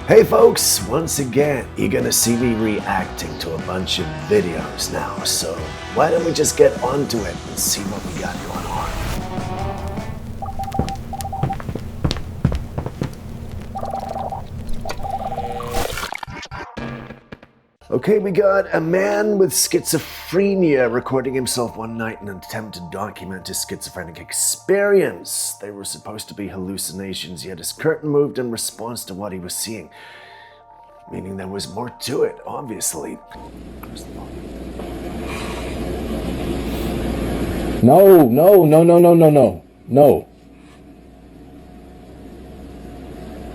Hey folks, once again, you're gonna see me reacting to a bunch of videos now, so why don't we just get onto it and see what we got going on. Okay, we got a man with schizophrenia recording himself one night in an attempt to document his schizophrenic experience. They were supposed to be hallucinations, yet his curtain moved in response to what he was seeing. Meaning there was more to it, obviously. No.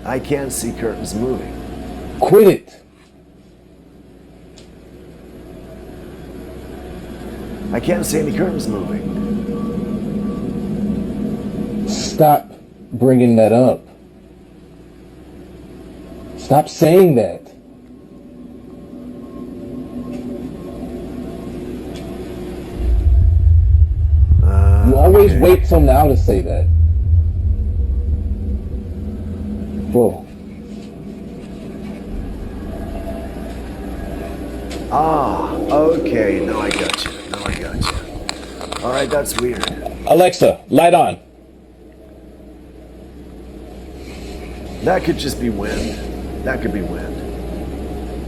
I can't see curtains moving. Quit it. I can't see any curtains moving. Stop bringing that up. Stop saying that. You always wait till now to say that. Whoa. Okay, now I got you. Alright, that's weird. Alexa, light on. That could just be wind. That could be wind.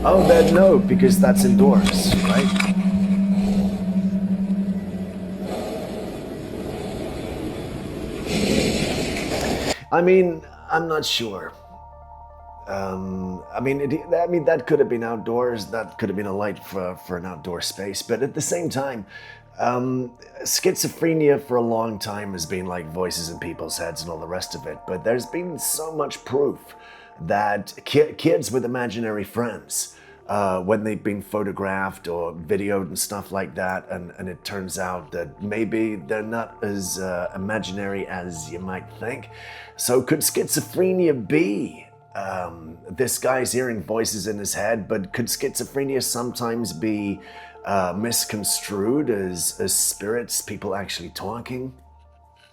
Oh, then no, because that's indoors, right? I mean, I'm not sure. That could have been outdoors. That could have been a light for an outdoor space. But at the same time, schizophrenia for a long time has been like voices in people's heads and all the rest of it. But there's been so much proof that kids with imaginary friends, when they've been photographed or videoed and stuff like that, and it turns out that maybe they're not as imaginary as you might think. So could schizophrenia be this guy's hearing voices in his head, but could schizophrenia sometimes be misconstrued as spirits, people actually talking?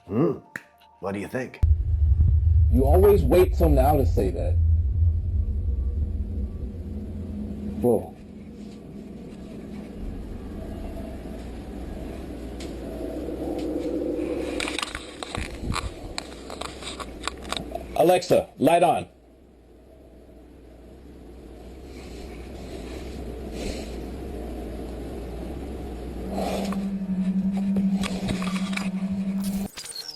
What do you think? You always wait till now to say that. Whoa. Alexa, light on.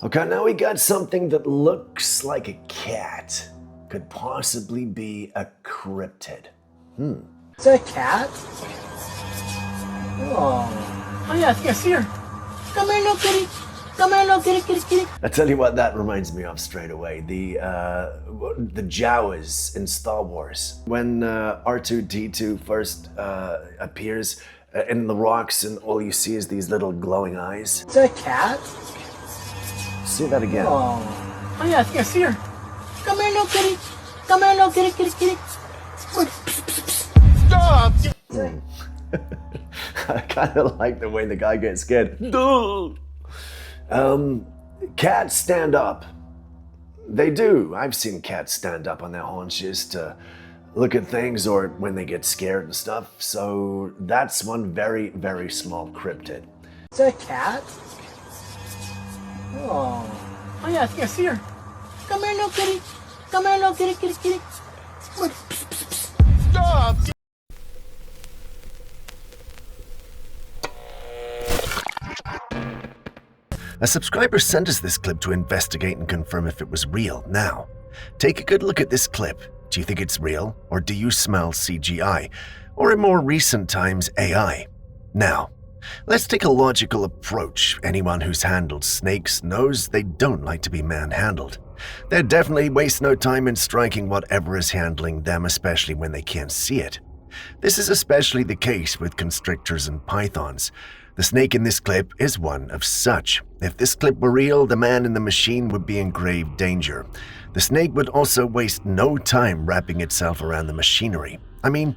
Okay, now we got something that looks like a cat. Could possibly be a cryptid. Is that a cat? Oh yeah, I think I see her. Come here, little kitty. Come here, little kitty. I tell you what that reminds me of straight away. The Jawas in Star Wars. When R2-D2 first appears in the rocks and all you see is these little glowing eyes. Is that a cat? See that again. Oh yeah, I think I see her. Come here, little kitty. Come here, little kitty. Stop! I kind of like the way the guy gets scared. Cats stand up. They do. I've seen cats stand up on their haunches to look at things or when they get scared and stuff. So that's one very, very small cryptid. Is that a cat? Oh yeah, I think I see her. Come here, little kitty. Come here, little kitty. Stop! A subscriber sent us this clip to investigate and confirm if it was real. Now, take a good look at this clip. Do you think it's real, or do you smell CGI, or in more recent times, AI? Now, let's take a logical approach. Anyone who's handled snakes knows they don't like to be manhandled. They definitely waste no time in striking whatever is handling them, especially when they can't see it. This is especially the case with constrictors and pythons. The snake in this clip is one of such. If this clip were real, the man in the machine would be in grave danger. The snake would also waste no time wrapping itself around the machinery. I mean,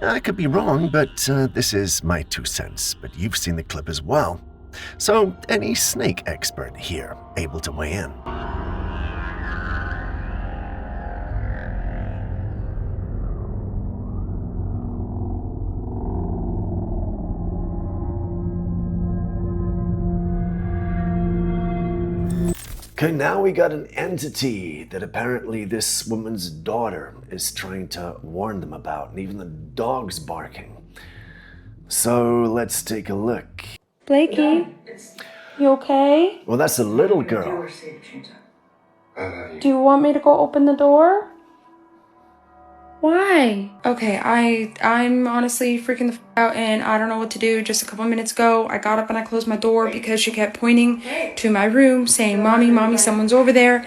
I could be wrong, but this is my 2 cents. But you've seen the clip as well. So, any snake expert here able to weigh in? Okay, now we got an entity that apparently this woman's daughter is trying to warn them about, and even the dog's barking. So let's take a look. Blakey, you okay? Well, that's a little girl. Do you want me to go open the door? Why? Okay, I'm honestly freaking the f out and I don't know what to do. Just a couple minutes ago, I got up and I closed my door because she kept pointing to my room saying, Mommy, Mommy, someone's over there.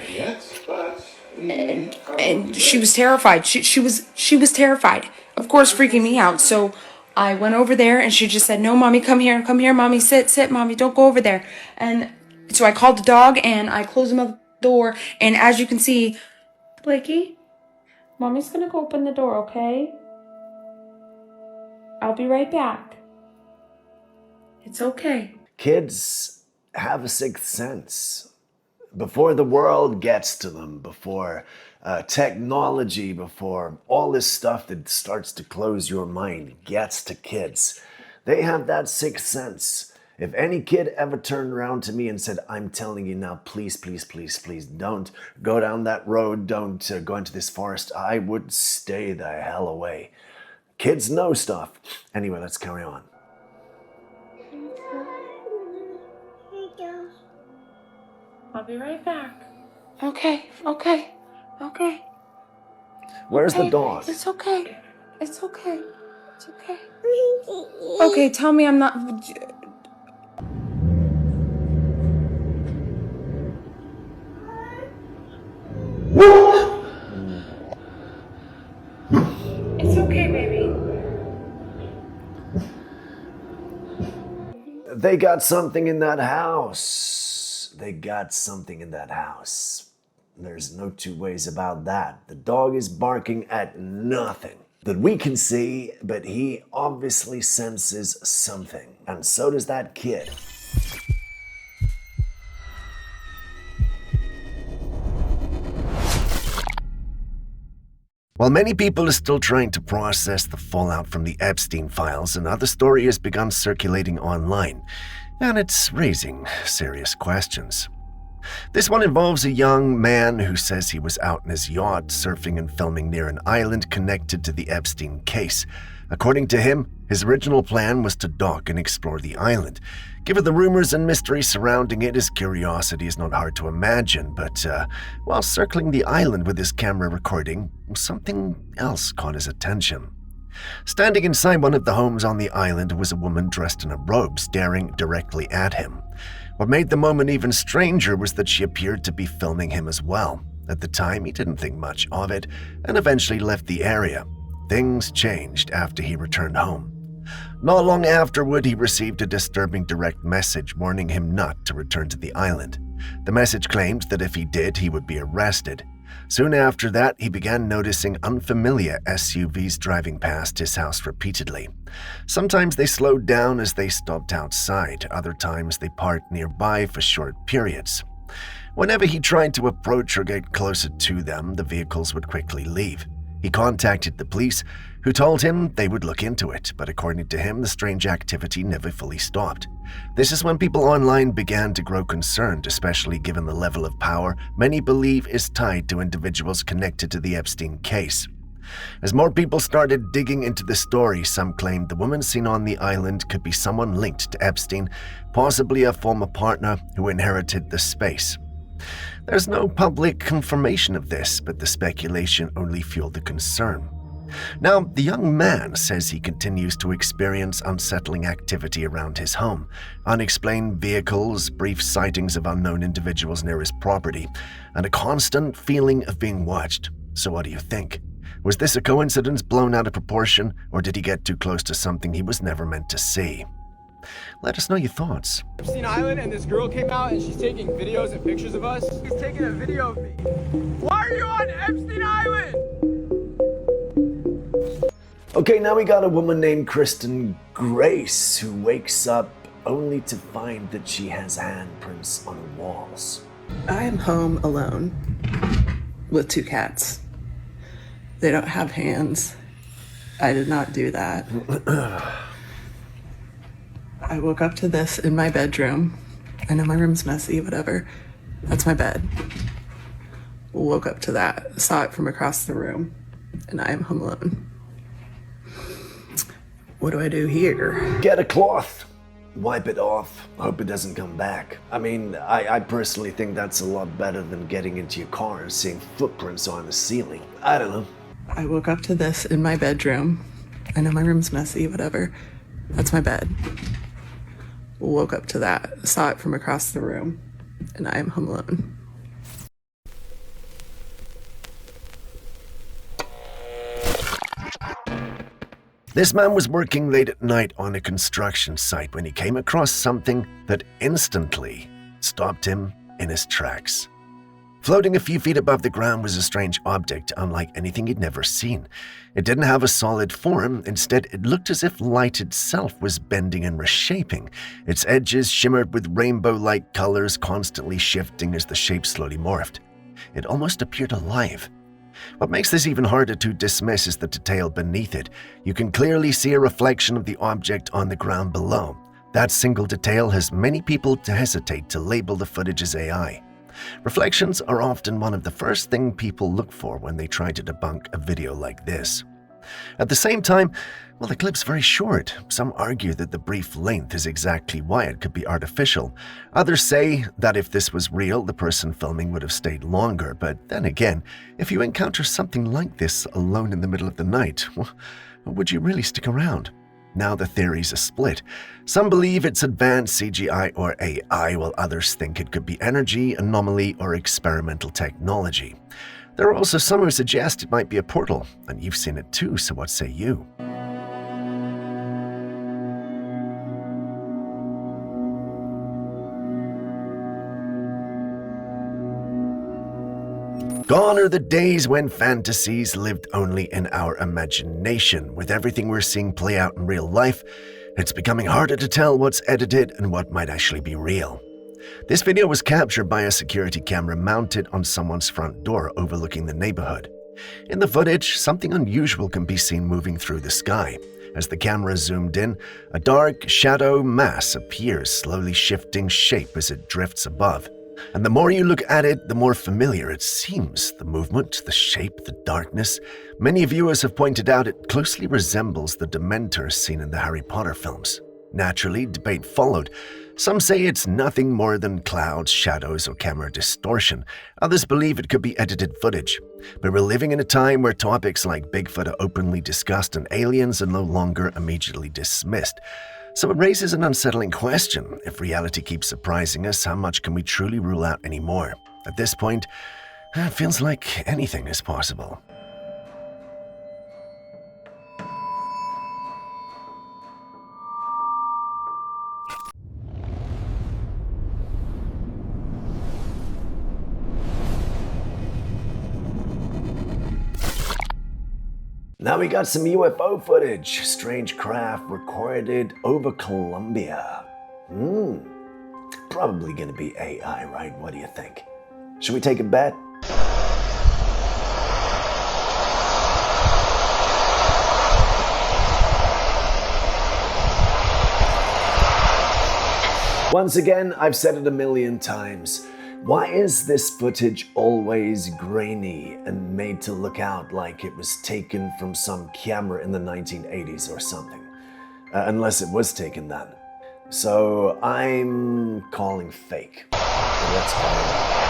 And she was terrified. She was terrified. Of course, freaking me out. So I went over there and she just said, no, Mommy, come here, Mommy, sit, Mommy, don't go over there. And so I called the dog and I closed the door. And as you can see, Blakey, Mommy's gonna go open the door, okay? I'll be right back. It's okay. Kids have a sixth sense. Before the world gets to them, before technology, before all this stuff that starts to close your mind gets to kids, they have that sixth sense. If any kid ever turned around to me and said, I'm telling you now, please, please, please, please don't go down that road, don't go into this forest, I would stay the hell away. Kids know stuff. Anyway, let's carry on. I'll be right back. Okay. Where's the dog? It's okay. Okay, tell me I'm not... It's okay, baby. They got something in that house. There's no two ways about that. The dog is barking at nothing that we can see, but he obviously senses something. And so does that kid. While many people are still trying to process the fallout from the Epstein files, another story has begun circulating online, and it's raising serious questions. This one involves a young man who says he was out in his yacht surfing and filming near an island connected to the Epstein case. According to him, his original plan was to dock and explore the island. Given the rumors and mystery surrounding it, his curiosity is not hard to imagine, but while circling the island with his camera recording, something else caught his attention. Standing inside one of the homes on the island was a woman dressed in a robe staring directly at him. What made the moment even stranger was that she appeared to be filming him as well. At the time, he didn't think much of it and eventually left the area. Things changed after he returned home. Not long afterward, he received a disturbing direct message warning him not to return to the island. The message claimed that if he did, he would be arrested. Soon after that, he began noticing unfamiliar SUVs driving past his house repeatedly. Sometimes they slowed down as they stopped outside, other times they parked nearby for short periods. Whenever he tried to approach or get closer to them, the vehicles would quickly leave. He contacted the police, who told him they would look into it, but according to him, the strange activity never fully stopped. This is when people online began to grow concerned, especially given the level of power many believe is tied to individuals connected to the Epstein case. As more people started digging into the story, some claimed the woman seen on the island could be someone linked to Epstein, possibly a former partner who inherited the space. There's no public confirmation of this, but the speculation only fueled the concern. Now, the young man says he continues to experience unsettling activity around his home, unexplained vehicles, brief sightings of unknown individuals near his property, and a constant feeling of being watched. So what do you think? Was this a coincidence blown out of proportion, or did he get too close to something he was never meant to see? Let us know your thoughts. Epstein Island, and this girl came out and she's taking videos and pictures of us. She's taking a video of me. Why are you on Epstein Island? Okay, now we got a woman named Kristen Grace who wakes up only to find that she has handprints on the walls. I am home alone with 2 cats. They don't have hands. I did not do that. I woke up to this in my bedroom. I know my room's messy, whatever. That's my bed. Woke up to that, saw it from across the room, and I am home alone. What do I do here? Get a cloth. Wipe it off. Hope it doesn't come back. I mean, I personally think that's a lot better than getting into your car and seeing footprints on the ceiling. I don't know. I woke up to this in my bedroom. I know my room's messy, whatever. That's my bed. Woke up to that, saw it from across the room, and I am home alone. This man was working late at night on a construction site when he came across something that instantly stopped him in his tracks. Floating a few feet above the ground was a strange object unlike anything he'd never seen. It didn't have a solid form. Instead, it looked as if light itself was bending and reshaping. Its edges shimmered with rainbow-like colors, constantly shifting as the shape slowly morphed. It almost appeared alive. What makes this even harder to dismiss is the detail beneath it. You can clearly see a reflection of the object on the ground below. That single detail has many people to hesitate to label the footage as AI. Reflections are often one of the first things people look for when they try to debunk a video like this. At the same time, well, the clip's very short. Some argue that the brief length is exactly why it could be artificial. Others say that if this was real, the person filming would have stayed longer. But then again, if you encounter something like this alone in the middle of the night, well, would you really stick around? Now the theories are split. Some believe it's advanced CGI or AI, while others think it could be energy, anomaly, or experimental technology. There are also some who suggest it might be a portal, and you've seen it too, so what say you? Gone are the days when fantasies lived only in our imagination. With everything we're seeing play out in real life, it's becoming harder to tell what's edited and what might actually be real. This video was captured by a security camera mounted on someone's front door overlooking the neighborhood. In the footage, something unusual can be seen moving through the sky. As the camera zoomed in, a dark shadow mass appears, slowly shifting shape as it drifts above. And the more you look at it, the more familiar it seems. The movement, the shape, the darkness. Many viewers have pointed out it closely resembles the Dementor seen in the Harry Potter films. Naturally, debate followed. Some say it's nothing more than clouds, shadows, or camera distortion. Others believe it could be edited footage. But we're living in a time where topics like Bigfoot are openly discussed and aliens are no longer immediately dismissed. So it raises an unsettling question. If reality keeps surprising us, how much can we truly rule out anymore? At this point, it feels like anything is possible. Now we got some UFO footage. Strange craft recorded over Colombia. Probably gonna be AI, right? What do you think? Should we take a bet? Once again, I've said it a million times. Why is this footage always grainy and made to look out like it was taken from some camera in the 1980s or something? Unless it was taken then. So I'm calling fake. Let's call it.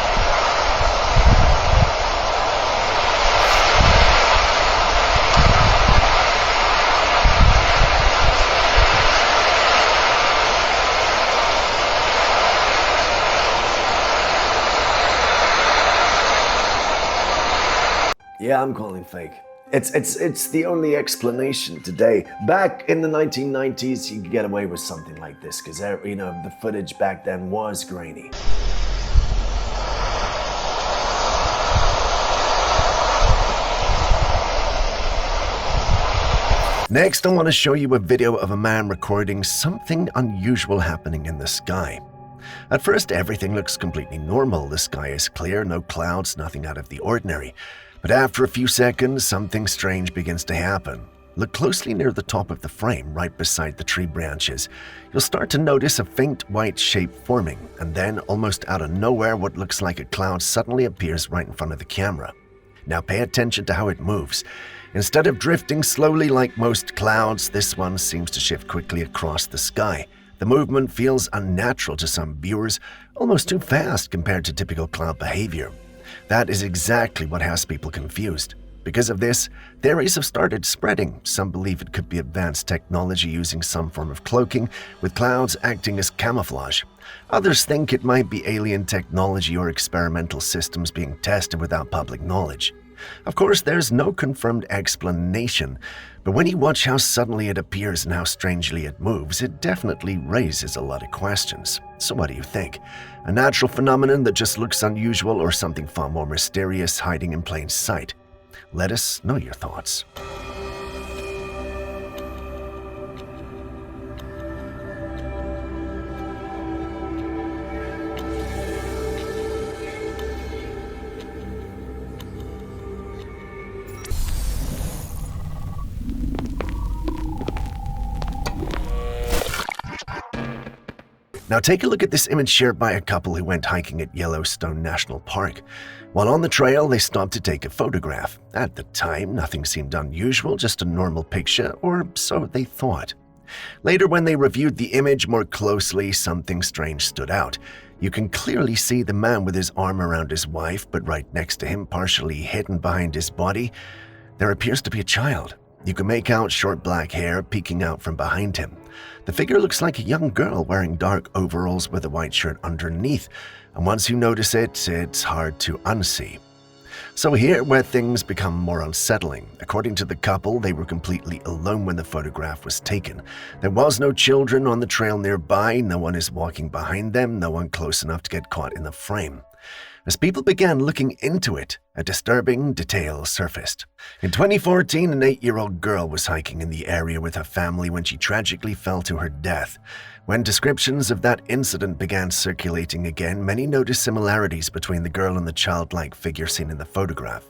Yeah, I'm calling fake. It's the only explanation today. Back in the 1990s, you could get away with something like this because, you know, the footage back then was grainy. Next, I want to show you a video of a man recording something unusual happening in the sky. At first, everything looks completely normal. The sky is clear, no clouds, nothing out of the ordinary. But after a few seconds, something strange begins to happen. Look closely near the top of the frame, right beside the tree branches. You'll start to notice a faint white shape forming, and then, almost out of nowhere, what looks like a cloud suddenly appears right in front of the camera. Now pay attention to how it moves. Instead of drifting slowly like most clouds, this one seems to shift quickly across the sky. The movement feels unnatural to some viewers, almost too fast compared to typical cloud behavior. That is exactly what has people confused. Because of this, theories have started spreading. Some believe it could be advanced technology using some form of cloaking, with clouds acting as camouflage. Others think it might be alien technology or experimental systems being tested without public knowledge. Of course, there's no confirmed explanation, but when you watch how suddenly it appears and how strangely it moves, it definitely raises a lot of questions. So what do you think? A natural phenomenon that just looks unusual, or something far more mysterious hiding in plain sight? Let us know your thoughts. Now take a look at this image shared by a couple who went hiking at Yellowstone National Park. While on the trail, they stopped to take a photograph. At the time, nothing seemed unusual, just a normal picture, or so they thought. Later, when they reviewed the image more closely, something strange stood out. You can clearly see the man with his arm around his wife, but right next to him, partially hidden behind his body, there appears to be a child. You can make out short black hair peeking out from behind him. The figure looks like a young girl wearing dark overalls with a white shirt underneath, and once you notice it, it's hard to unsee. So here where things become more unsettling. According to the couple, they were completely alone when the photograph was taken. There was no children on the trail nearby, no one is walking behind them, no one close enough to get caught in the frame. As people began looking into it, a disturbing detail surfaced. In 2014, an 8-year-old girl was hiking in the area with her family when she tragically fell to her death. When descriptions of that incident began circulating again, many noticed similarities between the girl and the childlike figure seen in the photograph.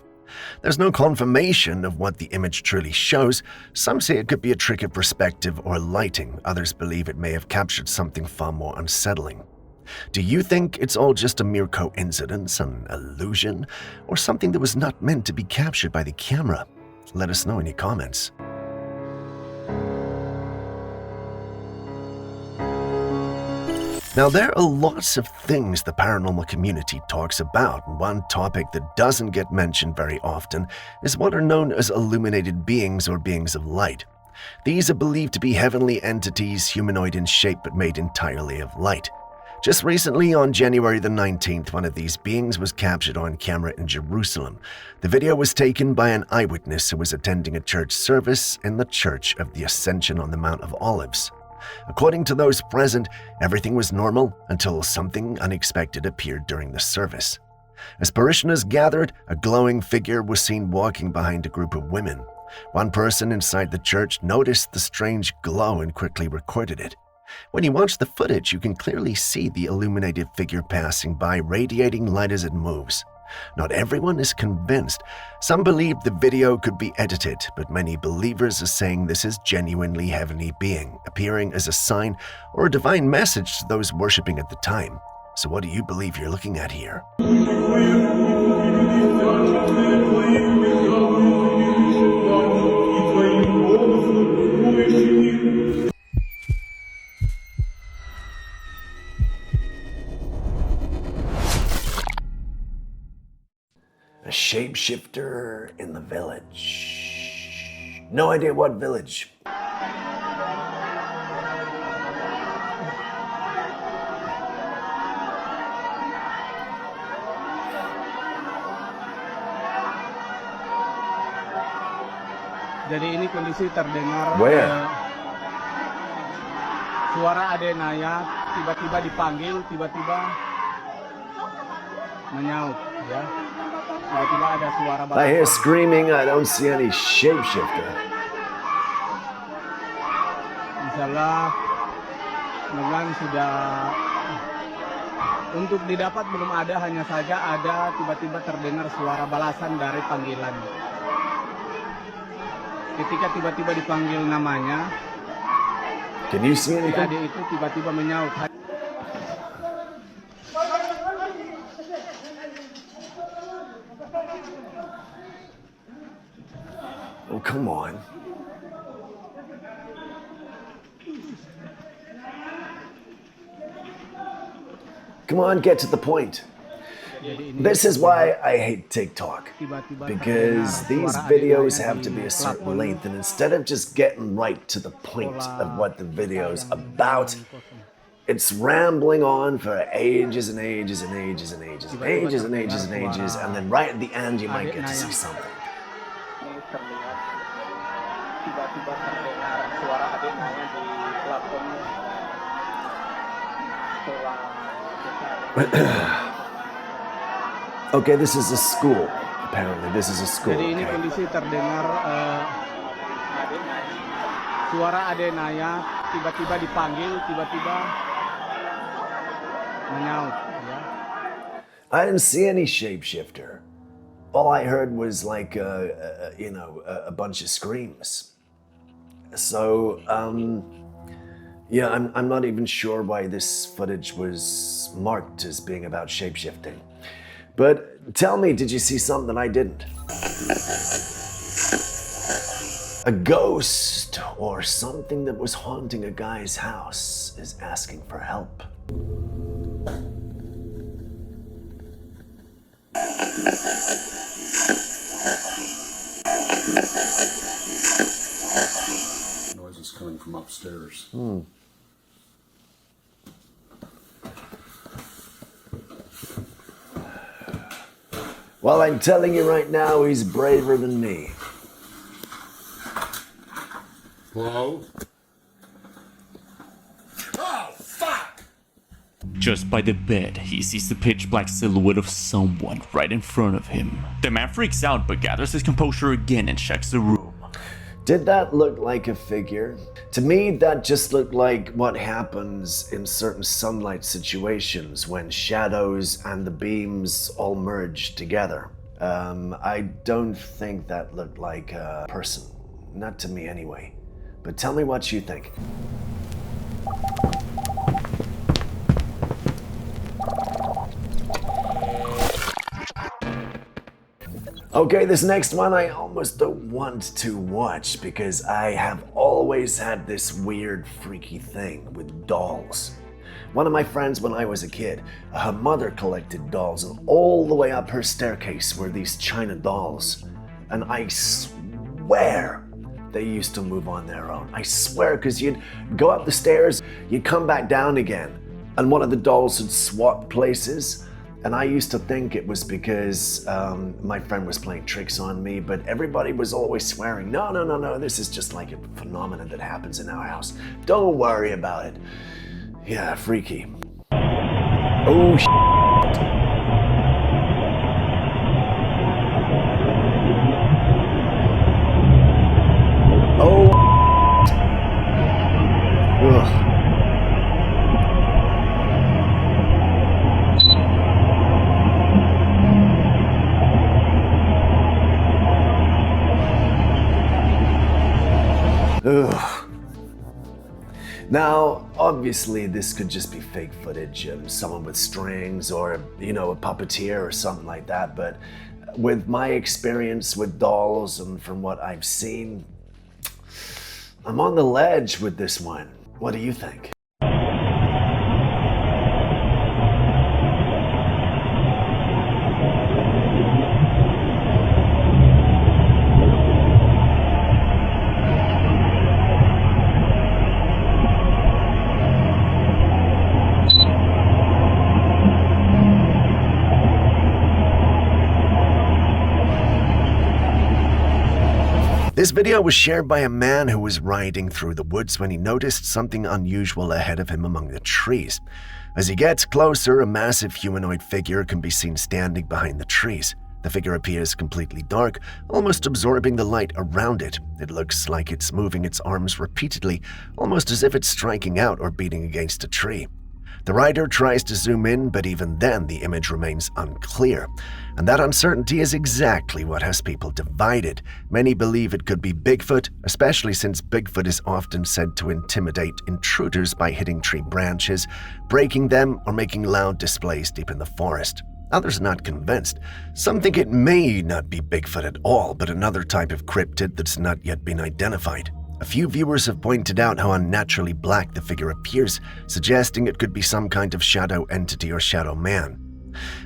There's no confirmation of what the image truly shows. Some say it could be a trick of perspective or lighting. Others believe it may have captured something far more unsettling. Do you think it's all just a mere coincidence, an illusion, or something that was not meant to be captured by the camera? Let us know in your comments. Now, there are lots of things the paranormal community talks about, and one topic that doesn't get mentioned very often is what are known as illuminated beings or beings of light. These are believed to be heavenly entities, humanoid in shape but made entirely of light. Just recently, on January the 19th, one of these beings was captured on camera in Jerusalem. The video was taken by an eyewitness who was attending a church service in the Church of the Ascension on the Mount of Olives. According to those present, everything was normal until something unexpected appeared during the service. As parishioners gathered, a glowing figure was seen walking behind a group of women. One person inside the church noticed the strange glow and quickly recorded it. When you watch the footage, you can clearly see the illuminated figure passing by, radiating light as it moves. Not everyone is convinced. Some believe the video could be edited, but many believers are saying this is genuinely heavenly being, appearing as a sign or a divine message to those worshipping at the time. So what do you believe you're looking at here? A shapeshifter in the village. No idea what village. Jadi ini kondisi terdengar suara ada naya, tiba-tiba dipanggil, tiba-tiba menyaut, ya. Tiba-tiba ada suara. I hear screaming. I don't see any shapeshifter. Misalnya dengan sudah untuk didapat belum ada, hanya saja ada tiba-tiba terdengar suara balasan dari panggilan. Ketika tiba-tiba dipanggil namanya, Can you see si anything? adik itu tiba-tiba menyaut. Oh, come on. Come on, get to the point. This is why I hate TikTok. Because these videos have to be a certain length, and instead of just getting right to the point of what the video's about, it's rambling on for ages and ages and ages and ages and ages and ages and ages, and then right at the end you might get to see something. Tiba-tiba terdengar suara adiknya di platform. Okay, this is a school. Apparently, this is a school. Jadi ini Okay. kondisi terdengar suara adiknya tiba-tiba dipanggil, tiba-tiba menyaut. Ya. I didn't see any shapeshifter. All I heard was like, a bunch of screams. So, yeah, I'm not even sure why this footage was marked as being about shapeshifting. But tell me, did you see something I didn't? A ghost or something that was haunting a guy's house is asking for help. Noise is coming from upstairs. Well, I'm telling you right now, he's braver than me. Hello? Just by the bed, he sees the pitch black silhouette of someone right in front of him. The man freaks out but gathers his composure again and checks the room. Did that look like a figure? To me, that just looked like what happens in certain sunlight situations when shadows and the beams all merge together. I don't think that looked like a person. Not to me anyway. But tell me what you think. Okay, this next one I almost don't want to watch because I have always had this weird, freaky thing with dolls. One of my friends when I was a kid, her mother collected dolls, and all the way up her staircase were these China dolls. And I swear they used to move on their own. I swear, because you'd go up the stairs, you'd come back down again, and one of the dolls would swap places. And I used to think it was because my friend was playing tricks on me, but everybody was always swearing, no, this is just like a phenomenon that happens in our house. Don't worry about it. Yeah, freaky. Oh, Oh, ugh. Ugh. Now, obviously, this could just be fake footage of someone with strings or, a puppeteer or something like that, but with my experience with dolls and from what I've seen, I'm on the ledge with this one. What do you think? This video was shared by a man who was riding through the woods when he noticed something unusual ahead of him among the trees. As he gets closer, a massive humanoid figure can be seen standing behind the trees. The figure appears completely dark, almost absorbing the light around it. It looks like it's moving its arms repeatedly, almost as if it's striking out or beating against a tree. The writer tries to zoom in, but even then the image remains unclear. And that uncertainty is exactly what has people divided. Many believe it could be Bigfoot, especially since Bigfoot is often said to intimidate intruders by hitting tree branches, breaking them, or making loud displays deep in the forest. Others are not convinced. Some think it may not be Bigfoot at all, but another type of cryptid that's not yet been identified. A few viewers have pointed out how unnaturally black the figure appears, suggesting it could be some kind of shadow entity or shadow man.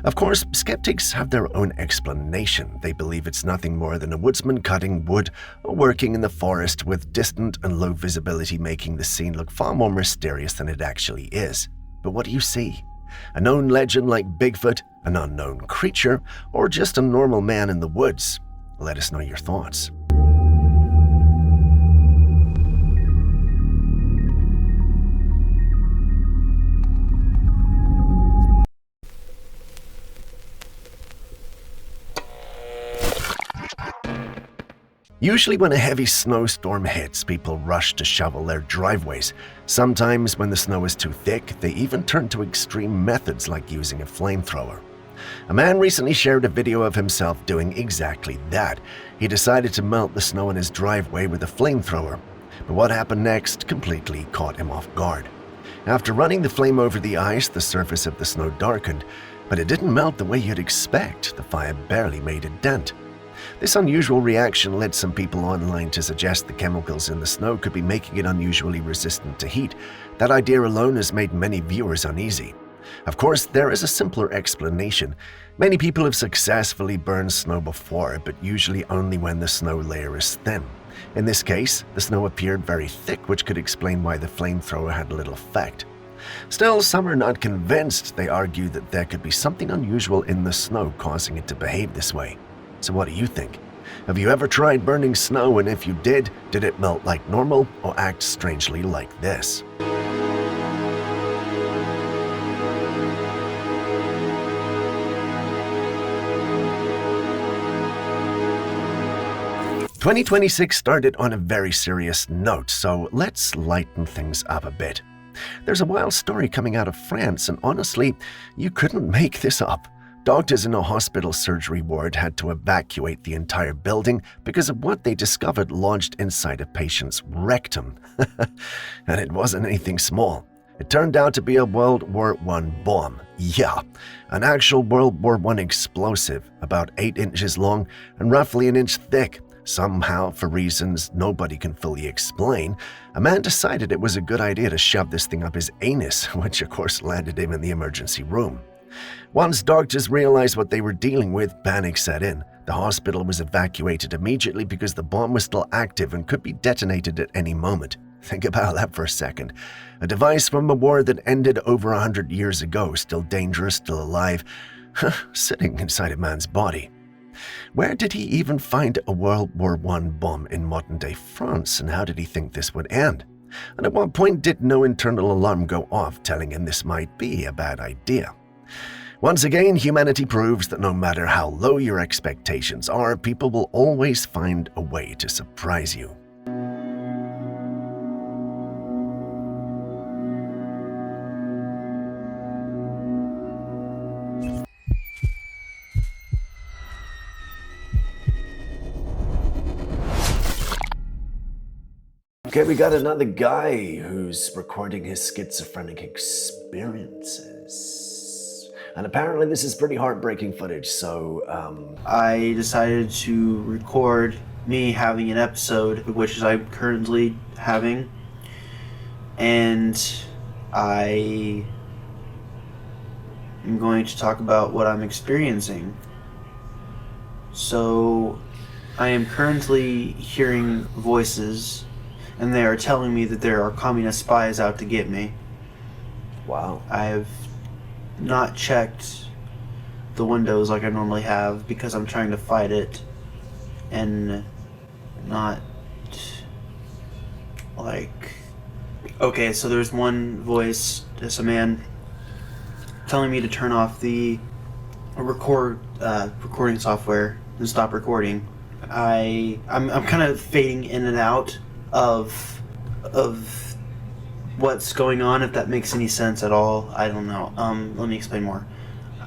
Of course, skeptics have their own explanation. They believe it's nothing more than a woodsman cutting wood or working in the forest with distant and low visibility, making the scene look far more mysterious than it actually is. But what do you see? A known legend like Bigfoot, an unknown creature, or just a normal man in the woods? Let us know your thoughts. Usually when a heavy snowstorm hits, people rush to shovel their driveways. Sometimes when the snow is too thick, they even turn to extreme methods like using a flamethrower. A man recently shared a video of himself doing exactly that. He decided to melt the snow in his driveway with a flamethrower. But what happened next completely caught him off guard. After running the flame over the ice, the surface of the snow darkened, but it didn't melt the way you'd expect. The fire barely made a dent. This unusual reaction led some people online to suggest the chemicals in the snow could be making it unusually resistant to heat. That idea alone has made many viewers uneasy. Of course, there is a simpler explanation. Many people have successfully burned snow before, but usually only when the snow layer is thin. In this case, the snow appeared very thick, which could explain why the flamethrower had little effect. Still, some are not convinced. They argue that there could be something unusual in the snow causing it to behave this way. So what do you think? Have you ever tried burning snow, and if you did it melt like normal or act strangely like this? "2026 started on a very serious note, so let's lighten things up a bit. There's a wild story coming out of France, and honestly, you couldn't make this up. Doctors in a hospital surgery ward had to evacuate the entire building because of what they discovered lodged inside a patient's rectum. And it wasn't anything small. It turned out to be a World War I bomb. Yeah, an actual World War I explosive, about 8 inches long and roughly an inch thick. Somehow, for reasons nobody can fully explain, a man decided it was a good idea to shove this thing up his anus, which of course landed him in the emergency room. Once doctors realized what they were dealing with, panic set in. The hospital was evacuated immediately because the bomb was still active and could be detonated at any moment. Think about that for a second. A device from a war that ended over 100 years ago, still dangerous, still alive, sitting inside a man's body. Where did he even find a World War I bomb in modern-day France, and how did he think this would end? And at what point did no internal alarm go off telling him this might be a bad idea? Once again, humanity proves that no matter how low your expectations are, people will always find a way to surprise you. Okay, we got another guy who's recording his schizophrenic experiences. And apparently this is pretty heartbreaking footage, so, I decided to record me having an episode, which I'm currently having. And I am going to talk about what I'm experiencing. So, I am currently hearing voices, and they are telling me that there are communist spies out to get me. Wow. I have not checked the windows like I normally have because I'm trying to fight it and not like... Okay, so there's one voice, just a man, telling me to turn off the recording software and stop recording. I'm kind of fading in and out of what's going on, if that makes any sense at all. I don't know. Let me explain more.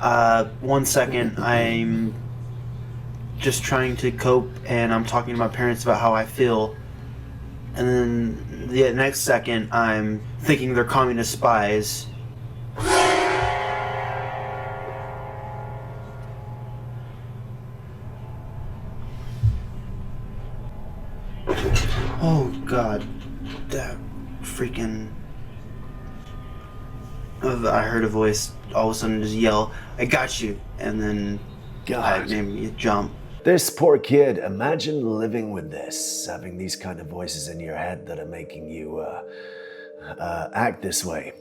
1 second, I'm just trying to cope and I'm talking to my parents about how I feel. And then the next second, I'm thinking they're communist spies. Oh God, that freaking... I heard a voice all of a sudden just yell, "I got you," and then God. It made me jump. This poor kid, imagine living with this, having these kind of voices in your head that are making you act this way.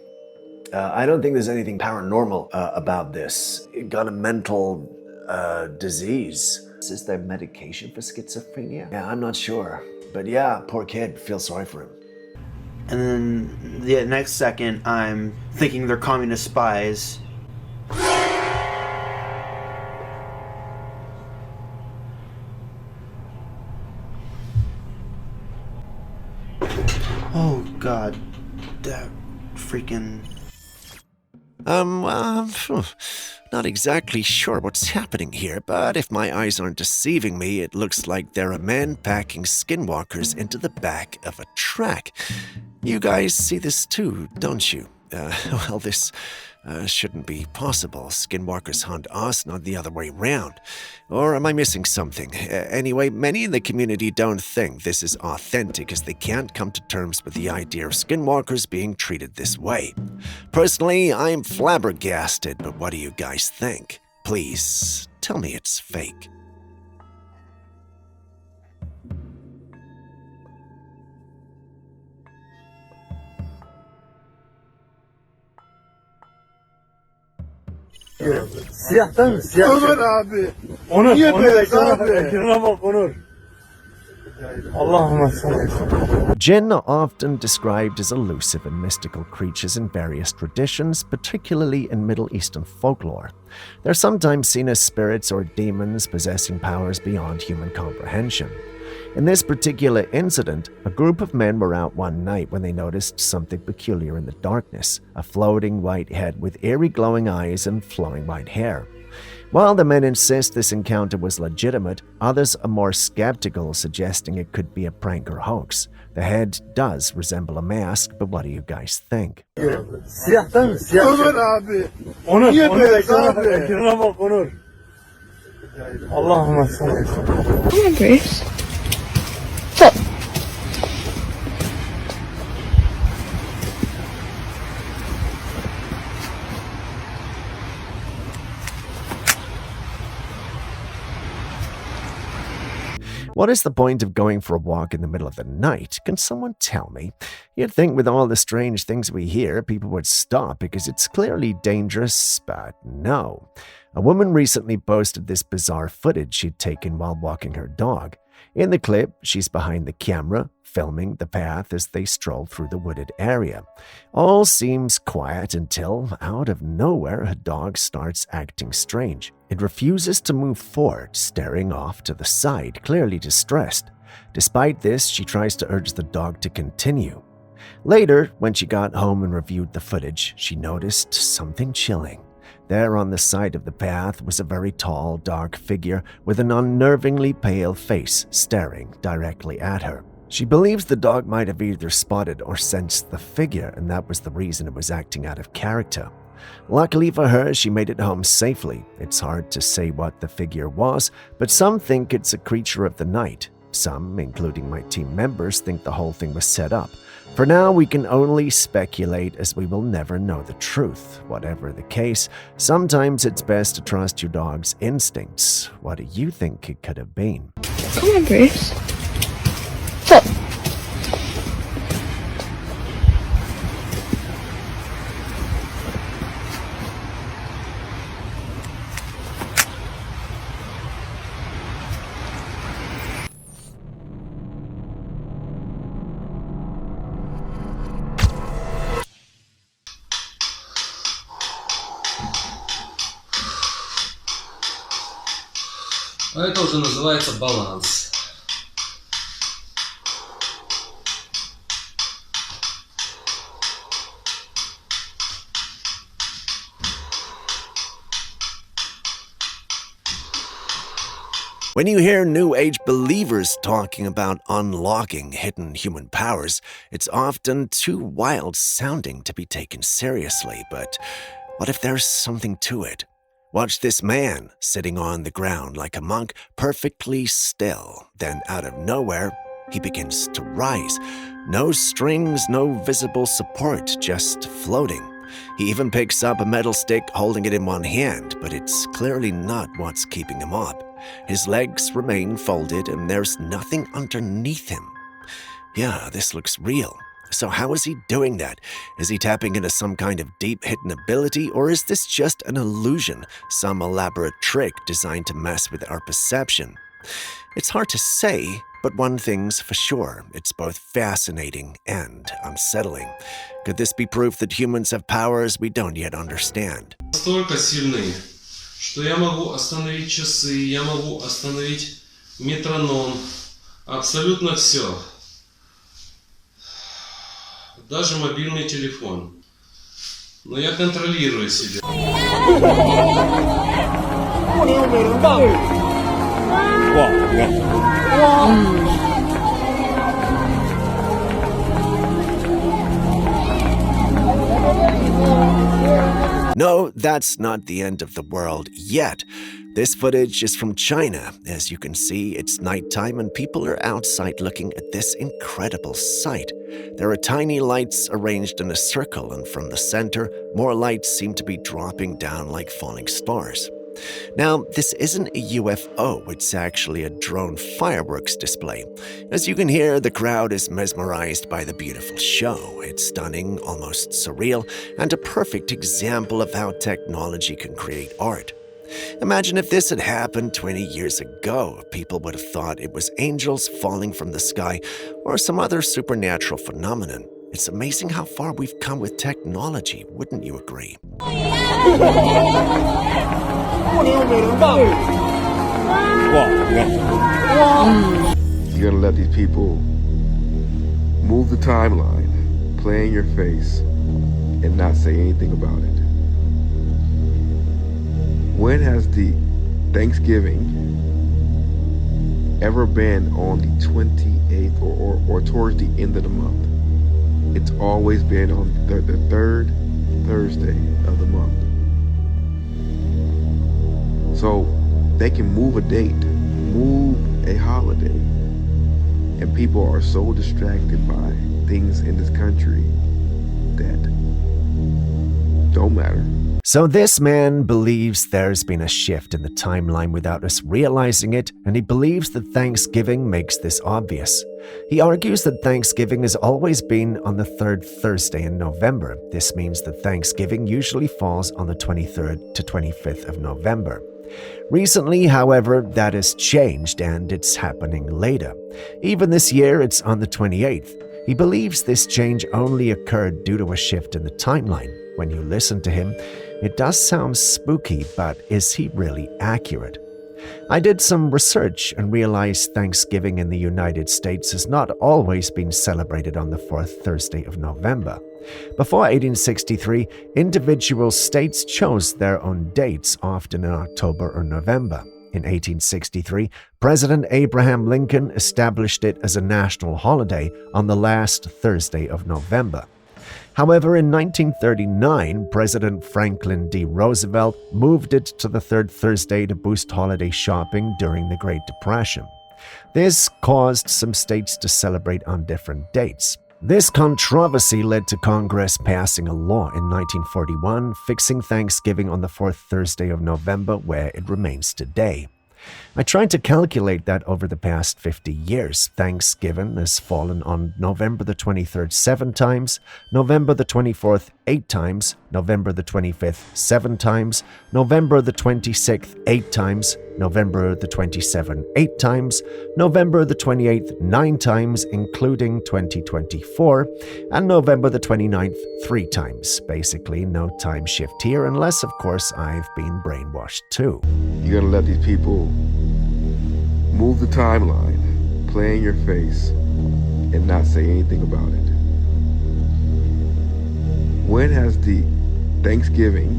I don't think there's anything paranormal about this. It got a mental disease. Is there medication for schizophrenia? Yeah, I'm not sure. But yeah, poor kid, feel sorry for him. And then the next second, I'm thinking they're communist spies. Oh God, that freaking... Not exactly sure what's happening here, but if my eyes aren't deceiving me, it looks like there are men packing skinwalkers into the back of a truck. You guys see this too, don't you? Well, this shouldn't be possible. Skinwalkers hunt us, not the other way round. Or am I missing something? Anyway, many in the community don't think this is authentic as they can't come to terms with the idea of skinwalkers being treated this way. Personally, I'm flabbergasted, but what do you guys think? Please, tell me it's fake. Siyahtan siyah. Onur abi. Onur. Niye böyle abi? Ekrana bak Onur. Allahümme salli. Jinn are often described as elusive and mystical creatures in various traditions, particularly in Middle Eastern folklore. They're sometimes seen as spirits or demons possessing powers beyond human comprehension. In this particular incident, a group of men were out one night when they noticed something peculiar in the darkness, a floating white head with eerie glowing eyes and flowing white hair. While the men insist this encounter was legitimate, others are more skeptical, suggesting it could be a prank or hoax. The head does resemble a mask, but what do you guys think? Siyahtan siyah. Onur abi. Onur. Niye böyle abi? Ekrana bak Onur. Allahümme salli. Come on, Bruce. What is the point of going for a walk in the middle of the night? Can someone tell me? You'd think with all the strange things we hear, people would stop because it's clearly dangerous, but no. A woman recently posted this bizarre footage she'd taken while walking her dog. In the clip, she's behind the camera, filming the path as they stroll through the wooded area. All seems quiet until, out of nowhere, her dog starts acting strange. It refuses to move forward, staring off to the side, clearly distressed. Despite this, she tries to urge the dog to continue. Later, when she got home and reviewed the footage, she noticed something chilling. There on the side of the path was a very tall, dark figure with an unnervingly pale face staring directly at her. She believes the dog might have either spotted or sensed the figure, and that was the reason it was acting out of character. Luckily for her, she made it home safely. It's hard to say what the figure was, but some think it's a creature of the night. Some, including my team members, think the whole thing was set up. For now, we can only speculate as we will never know the truth. Whatever the case, sometimes it's best to trust your dog's instincts. What do you think it could have been? Come on, Bruce. Stop. А это уже называется баланс. When you hear New Age believers talking about unlocking hidden human powers, it's often too wild sounding to be taken seriously, but what if there's something to it? Watch this man sitting on the ground like a monk, perfectly still. Then out of nowhere, he begins to rise. No strings, no visible support, just floating. He even picks up a metal stick, holding it in one hand, but it's clearly not what's keeping him up. His legs remain folded and there's nothing underneath him. Yeah, this looks real. So how is he doing that? Is he tapping into some kind of deep hidden ability, or is this just an illusion, some elaborate trick designed to mess with our perception? It's hard to say, but one thing's for sure, it's both fascinating and unsettling. Could this be proof that humans have powers we don't yet understand? Настолько сильны, что я могу остановить часы, я могу остановить метроном, абсолютно все. Даже мобильный телефон. Но я контролирую себя. No, that's not the end of the world yet. This footage is from China. As you can see, it's nighttime and people are outside looking at this incredible sight. There are tiny lights arranged in a circle, and from the center, more lights seem to be dropping down like falling stars. Now, this isn't a UFO, it's actually a drone fireworks display. As you can hear, the crowd is mesmerized by the beautiful show. It's stunning, almost surreal, and a perfect example of how technology can create art. Imagine if this had happened 20 years ago. People would have thought it was angels falling from the sky or some other supernatural phenomenon. It's amazing how far we've come with technology, wouldn't you agree? You're gonna let these people move the timeline, play in your face, and not say anything about it. When has the Thanksgiving ever been on the 28th or towards the end of the month? It's always been on the third Thursday of the month. So they can move a date, move a holiday, and people are so distracted by things in this country that don't matter. So this man believes there's been a shift in the timeline without us realizing it, and he believes that Thanksgiving makes this obvious. He argues that Thanksgiving has always been on the third Thursday in November. This means that Thanksgiving usually falls on the 23rd to 25th of November. Recently, however, that has changed and it's happening later. Even this year, it's on the 28th. He believes this change only occurred due to a shift in the timeline. When you listen to him, it does sound spooky, but is he really accurate? I did some research and realized Thanksgiving in the United States has not always been celebrated on the fourth Thursday of November. Before 1863, individual states chose their own dates, often in October or November. In 1863, President Abraham Lincoln established it as a national holiday on the last Thursday of November. However, in 1939, President Franklin D. Roosevelt moved it to the third Thursday to boost holiday shopping during the Great Depression. This caused some states to celebrate on different dates. This controversy led to Congress passing a law in 1941 fixing Thanksgiving on the fourth Thursday of November, where it remains today. I tried to calculate that over the past 50 years. Thanksgiving has fallen on November the 23rd 7 times, November the 24th 8 times, November the 25th 7 times, November the 26th 8 times, November the 27th 8 times, November the 28th 9 times, including 2024, and November the 29th 3 times. Basically, no time shift here, unless, of course, I've been brainwashed too. You're gonna let these people move the timeline, play in your face, and not say anything about it. When has the Thanksgiving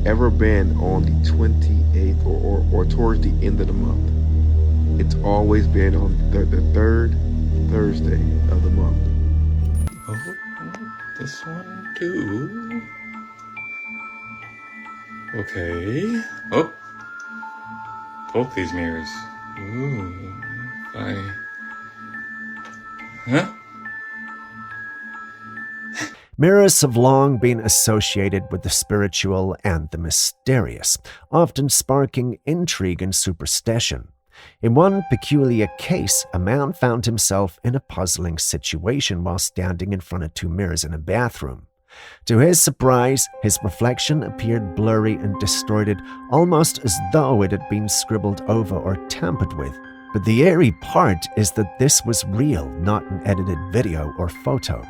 ever been on the 28th or towards the end of the month. It's always been on the third Thursday of the month. Oh, this one too. Okay. Oh. Both these mirrors. Ooh. Huh? Mirrors have long been associated with the spiritual and the mysterious, often sparking intrigue and superstition. In one peculiar case, a man found himself in a puzzling situation while standing in front of two mirrors in a bathroom. To his surprise, his reflection appeared blurry and distorted, almost as though it had been scribbled over or tampered with. But the eerie part is that this was real, not an edited video or photo.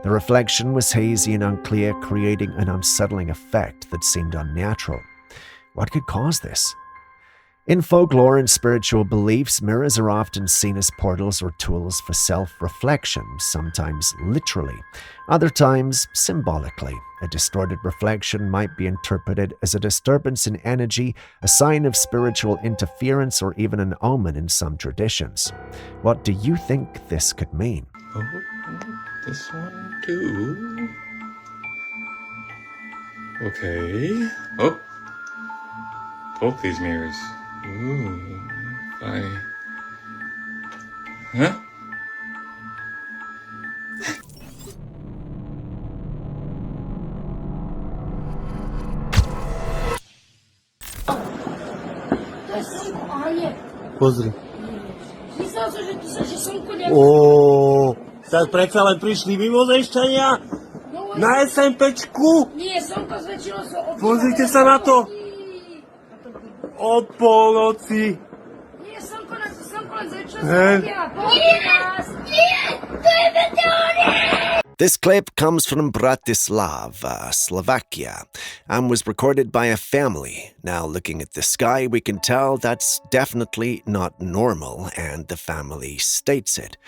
The reflection was hazy and unclear, creating an unsettling effect that seemed unnatural. What could cause this? In folklore and spiritual beliefs, mirrors are often seen as portals or tools for self-reflection, sometimes literally, other times symbolically. A distorted reflection might be interpreted as a disturbance in energy, a sign of spiritual interference, or even an omen in some traditions. What do you think this could mean? Oh, this one too. Okay. Oh. Both these mirrors. Ooh. Huh? Pozri. Sad predsa len prišli mimozemšťania na SMPčku. Nie, slnko zväčšilo sa o... Pozrite sa na to. O polnoci. Nie, slnko len zväčšilo sa o... Nie, to je meteorit! This clip comes from Bratislava, Slovakia, and was recorded by a family. Now, looking at the sky, we can tell that's definitely not normal, and the family states it.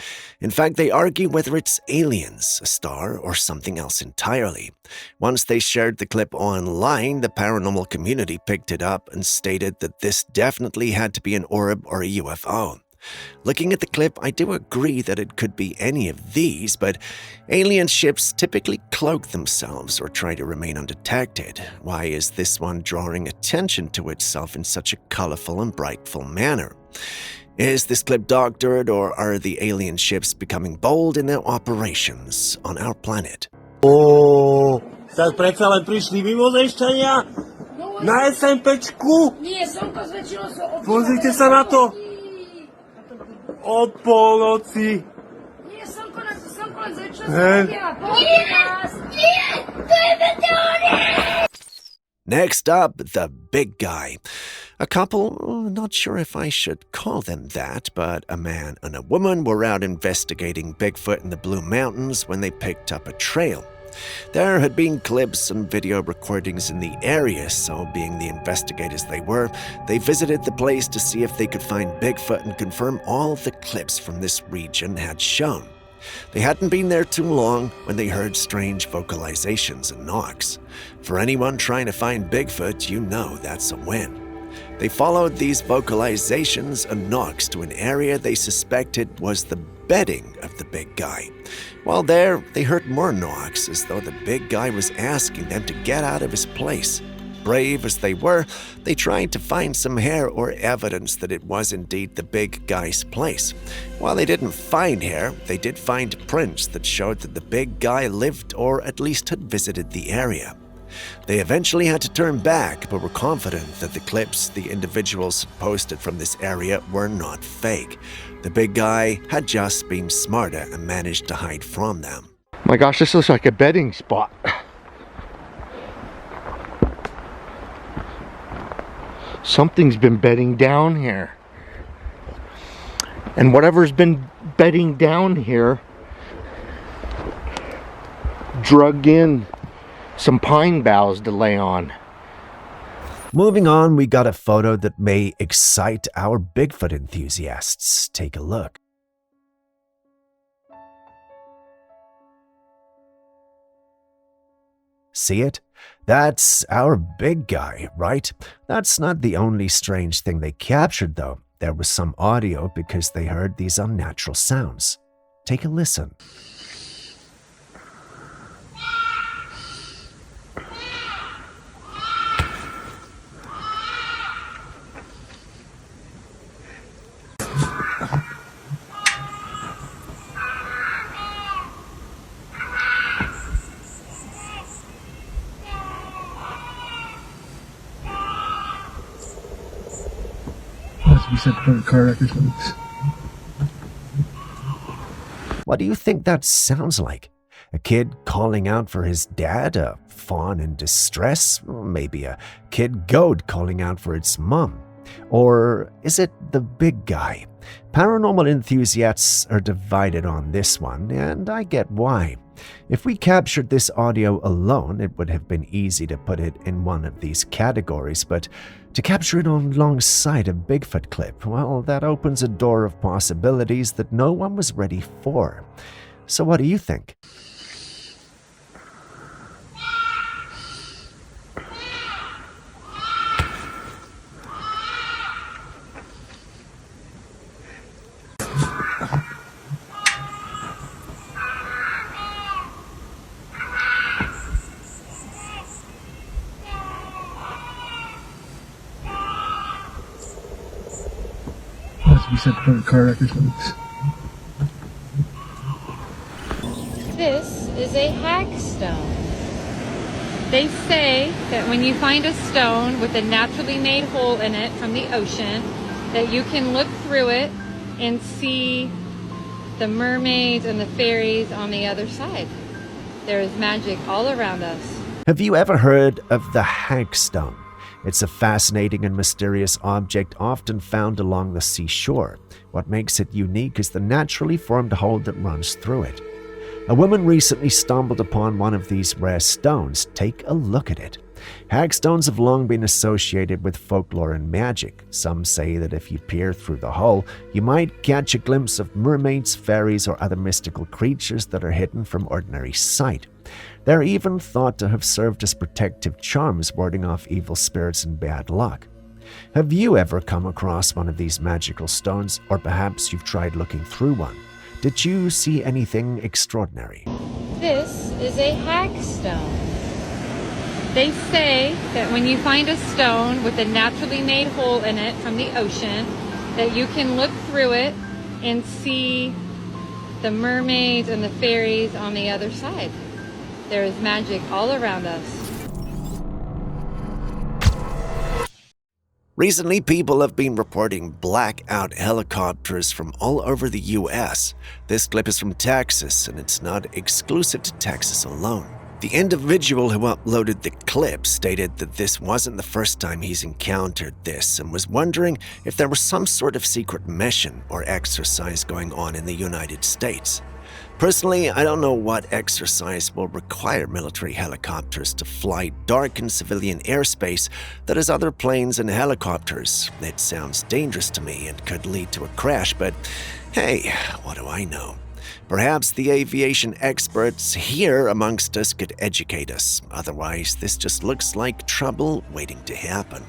In fact, they argue whether it's aliens, a star, or something else entirely. Once they shared the clip online, the paranormal community picked it up and stated that this definitely had to be an orb or a UFO. Looking at the clip, I do agree that it could be any of these, but alien ships typically cloak themselves or try to remain undetected. Why is this one drawing attention to itself in such a colorful and brightful manner? Is this clip doctored, or are the alien ships becoming bold in their operations on our planet? Sad predsa len prišli mimozemšťania na SMPčku. Nie, slnko zväčšilo sa o... Pozrite sa na to. O polnoci. Nie, slnko len zväčšilo sa o... Nie, to je meteorit! Next up, the big guy. A couple, not sure if I should call them that, but a man and a woman were out investigating Bigfoot in the Blue Mountains when they picked up a trail. There had been clips and video recordings in the area, so being the investigators they were, they visited the place to see if they could find Bigfoot and confirm all the clips from this region had shown. They hadn't been there too long when they heard strange vocalizations and knocks. For anyone trying to find Bigfoot, you know that's a win. They followed these vocalizations and knocks to an area they suspected was the bedding of the big guy. While there, they heard more knocks, as though the big guy was asking them to get out of his place. Brave as they were, they tried to find some hair or evidence that it was indeed the big guy's place. While they didn't find hair, they did find prints that showed that the big guy lived or at least had visited the area. They eventually had to turn back, but were confident that the clips the individuals had posted from this area were not fake. The big guy had just been smarter and managed to hide from them. My gosh, this looks like a bedding spot. Something's been bedding down here. And whatever's been bedding down here drug in some pine boughs to lay on. Moving on, we got a photo that may excite our Bigfoot enthusiasts. Take a look. See it? That's our big guy, right? That's not the only strange thing they captured, though. There was some audio because they heard these unnatural sounds. Take a listen. We said car wreck or something. What do you think that sounds like? A kid calling out for his dad? A fawn in distress? Maybe a kid goat calling out for its mom? Or is it the big guy? Paranormal enthusiasts are divided on this one, and I get why. If we captured this audio alone, it would have been easy to put it in one of these categories, but to capture it alongside a Bigfoot clip, well, that opens a door of possibilities that no one was ready for. So what do you think? We said car wreck or something. This is a hagstone. They say that when you find a stone with a naturally made hole in it from the ocean, that you can look through it and see the mermaids and the fairies on the other side. There is magic all around us. Have you ever heard of the hagstone? It's a fascinating and mysterious object often found along the seashore. What makes it unique is the naturally formed hole that runs through it. A woman recently stumbled upon one of these rare stones. Take a look at it. Hagstones have long been associated with folklore and magic. Some say that if you peer through the hole, you might catch a glimpse of mermaids, fairies, or other mystical creatures that are hidden from ordinary sight. They're even thought to have served as protective charms, warding off evil spirits and bad luck. Have you ever come across one of these magical stones, or perhaps you've tried looking through one? Did you see anything extraordinary? This is a hagstone. They say that when you find a stone with a naturally made hole in it from the ocean, that you can look through it and see the mermaids and the fairies on the other side. There is magic all around us. Recently, people have been reporting blackout helicopters from all over the US. This clip is from Texas, and it's not exclusive to Texas alone. The individual who uploaded the clip stated that this wasn't the first time he's encountered this and was wondering if there was some sort of secret mission or exercise going on in the United States. Personally, I don't know what exercise will require military helicopters to fly dark in civilian airspace that has other planes and helicopters. It sounds dangerous to me and could lead to a crash, but hey, what do I know? Perhaps the aviation experts here amongst us could educate us. Otherwise, this just looks like trouble waiting to happen.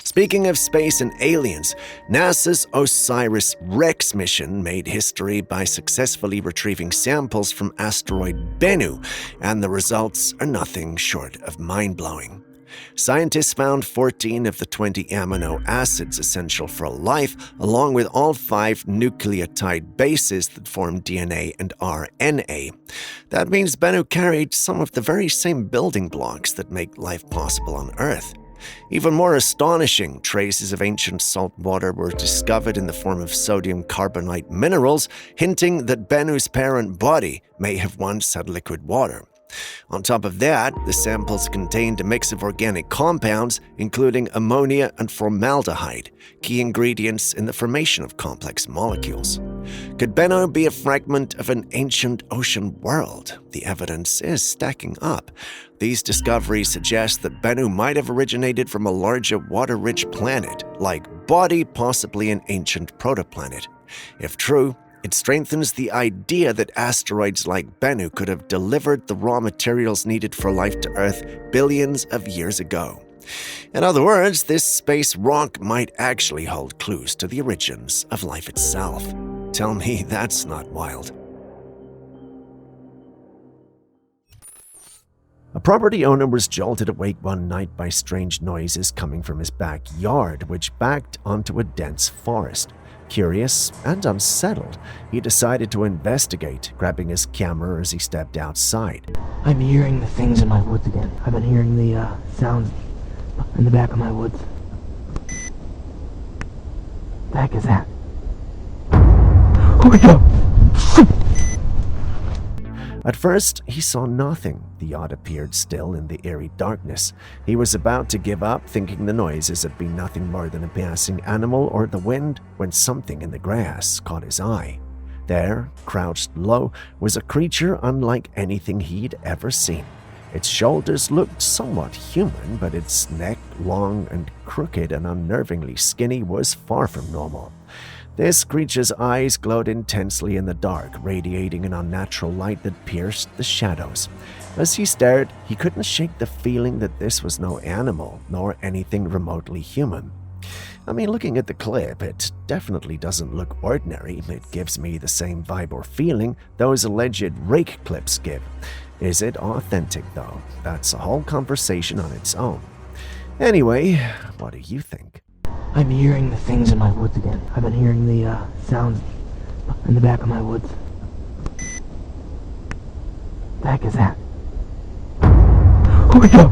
Speaking of space and aliens, NASA's OSIRIS-REx mission made history by successfully retrieving samples from Asteroid Bennu, and the results are nothing short of mind-blowing. Scientists found 14 of the 20 amino acids essential for life, along with all 5 nucleotide bases that form DNA and RNA. That means Bennu carried some of the very same building blocks that make life possible on Earth. Even more astonishing, traces of ancient salt water were discovered in the form of sodium carbonate minerals, hinting that Bennu's parent body may have once had liquid water. On top of that, the samples contained a mix of organic compounds, including ammonia and formaldehyde, key ingredients in the formation of complex molecules. Could Bennu be a fragment of an ancient ocean world? The evidence is stacking up. These discoveries suggest that Bennu might have originated from a larger water-rich planet, like body, possibly an ancient protoplanet. If true, It strengthens the idea that asteroids like Bennu could have delivered the raw materials needed for life to Earth billions of years ago. In other words, this space rock might actually hold clues to the origins of life itself. Tell me that's not wild. A property owner was jolted awake one night by strange noises coming from his backyard, which backed onto a dense forest. Curious and unsettled, he decided to investigate, grabbing his camera as he stepped outside. I'm hearing the things in my woods again. I've been hearing the sounds in the back of my woods. The heck is that? Oh my god! At first, he saw nothing. The yacht appeared still in the eerie darkness. He was about to give up, thinking the noises had been nothing more than a passing animal or the wind, when something in the grass caught his eye. There, crouched low, was a creature unlike anything he'd ever seen. Its shoulders looked somewhat human, but its neck, long and crooked and unnervingly skinny, was far from normal. This creature's eyes glowed intensely in the dark, radiating an unnatural light that pierced the shadows. As he stared, he couldn't shake the feeling that this was no animal, nor anything remotely human. I mean, looking at the clip, it definitely doesn't look ordinary. It gives me the same vibe or feeling those alleged rake clips give. Is it authentic, though? That's a whole conversation on its own. Anyway, what do you think? I'm hearing the things in my woods again. I've been hearing the sounds in the back of my woods. The heck is that? Oh my god!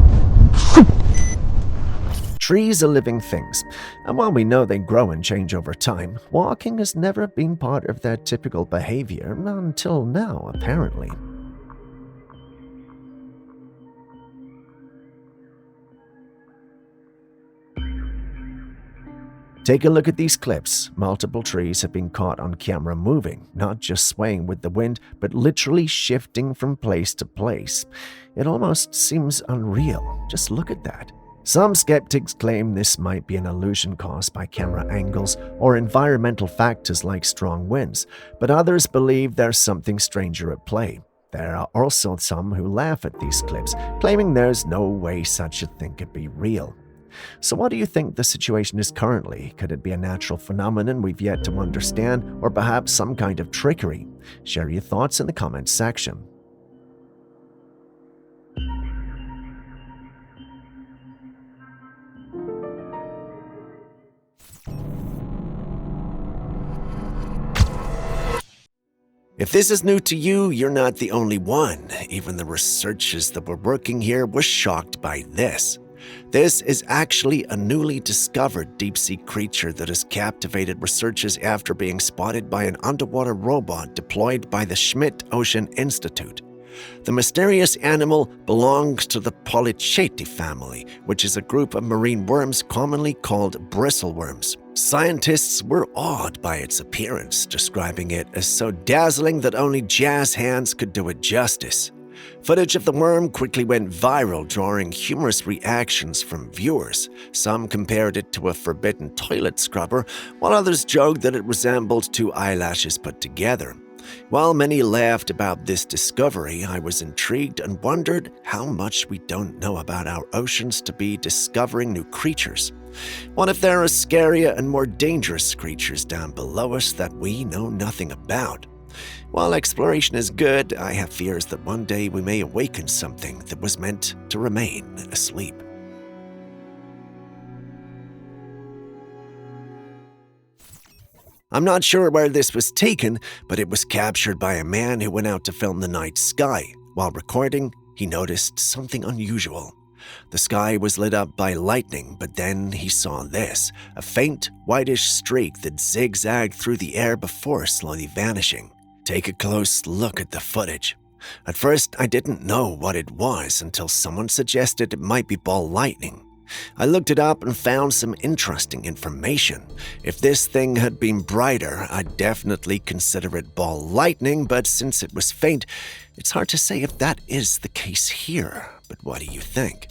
Trees are living things, and while we know they grow and change over time, walking has never been part of their typical behavior until now, apparently. Take a look at these clips. Multiple trees have been caught on camera moving, not just swaying with the wind, but literally shifting from place to place. It almost seems unreal. Just look at that. Some skeptics claim this might be an illusion caused by camera angles or environmental factors like strong winds, but others believe there's something stranger at play. There are also some who laugh at these clips, claiming there's no way such a thing could be real. So what do you think the situation is currently? Could it be a natural phenomenon we've yet to understand, or perhaps some kind of trickery? Share your thoughts in the comments section. If this is new to you, you're not the only one. Even the researchers that were working here were shocked by this. This is actually a newly discovered deep-sea creature that has captivated researchers after being spotted by an underwater robot deployed by the Schmidt Ocean Institute. The mysterious animal belongs to the Polychaete family, which is a group of marine worms commonly called bristleworms. Scientists were awed by its appearance, describing it as so dazzling that only jazz hands could do it justice. Footage of the worm quickly went viral, drawing humorous reactions from viewers. Some compared it to a forbidden toilet scrubber, while others joked that it resembled two eyelashes put together. While many laughed about this discovery, I was intrigued and wondered how much we don't know about our oceans to be discovering new creatures. What if there are scarier and more dangerous creatures down below us that we know nothing about? While exploration is good, I have fears that one day we may awaken something that was meant to remain asleep. I'm not sure where this was taken, but it was captured by a man who went out to film the night sky. While recording, he noticed something unusual. The sky was lit up by lightning, but then he saw this, a faint, whitish streak that zigzagged through the air before slowly vanishing. Take a close look at the footage. At first, I didn't know what it was until someone suggested it might be ball lightning. I looked it up and found some interesting information. If this thing had been brighter, I'd definitely consider it ball lightning, but since it was faint, it's hard to say if that is the case here. But what do you think?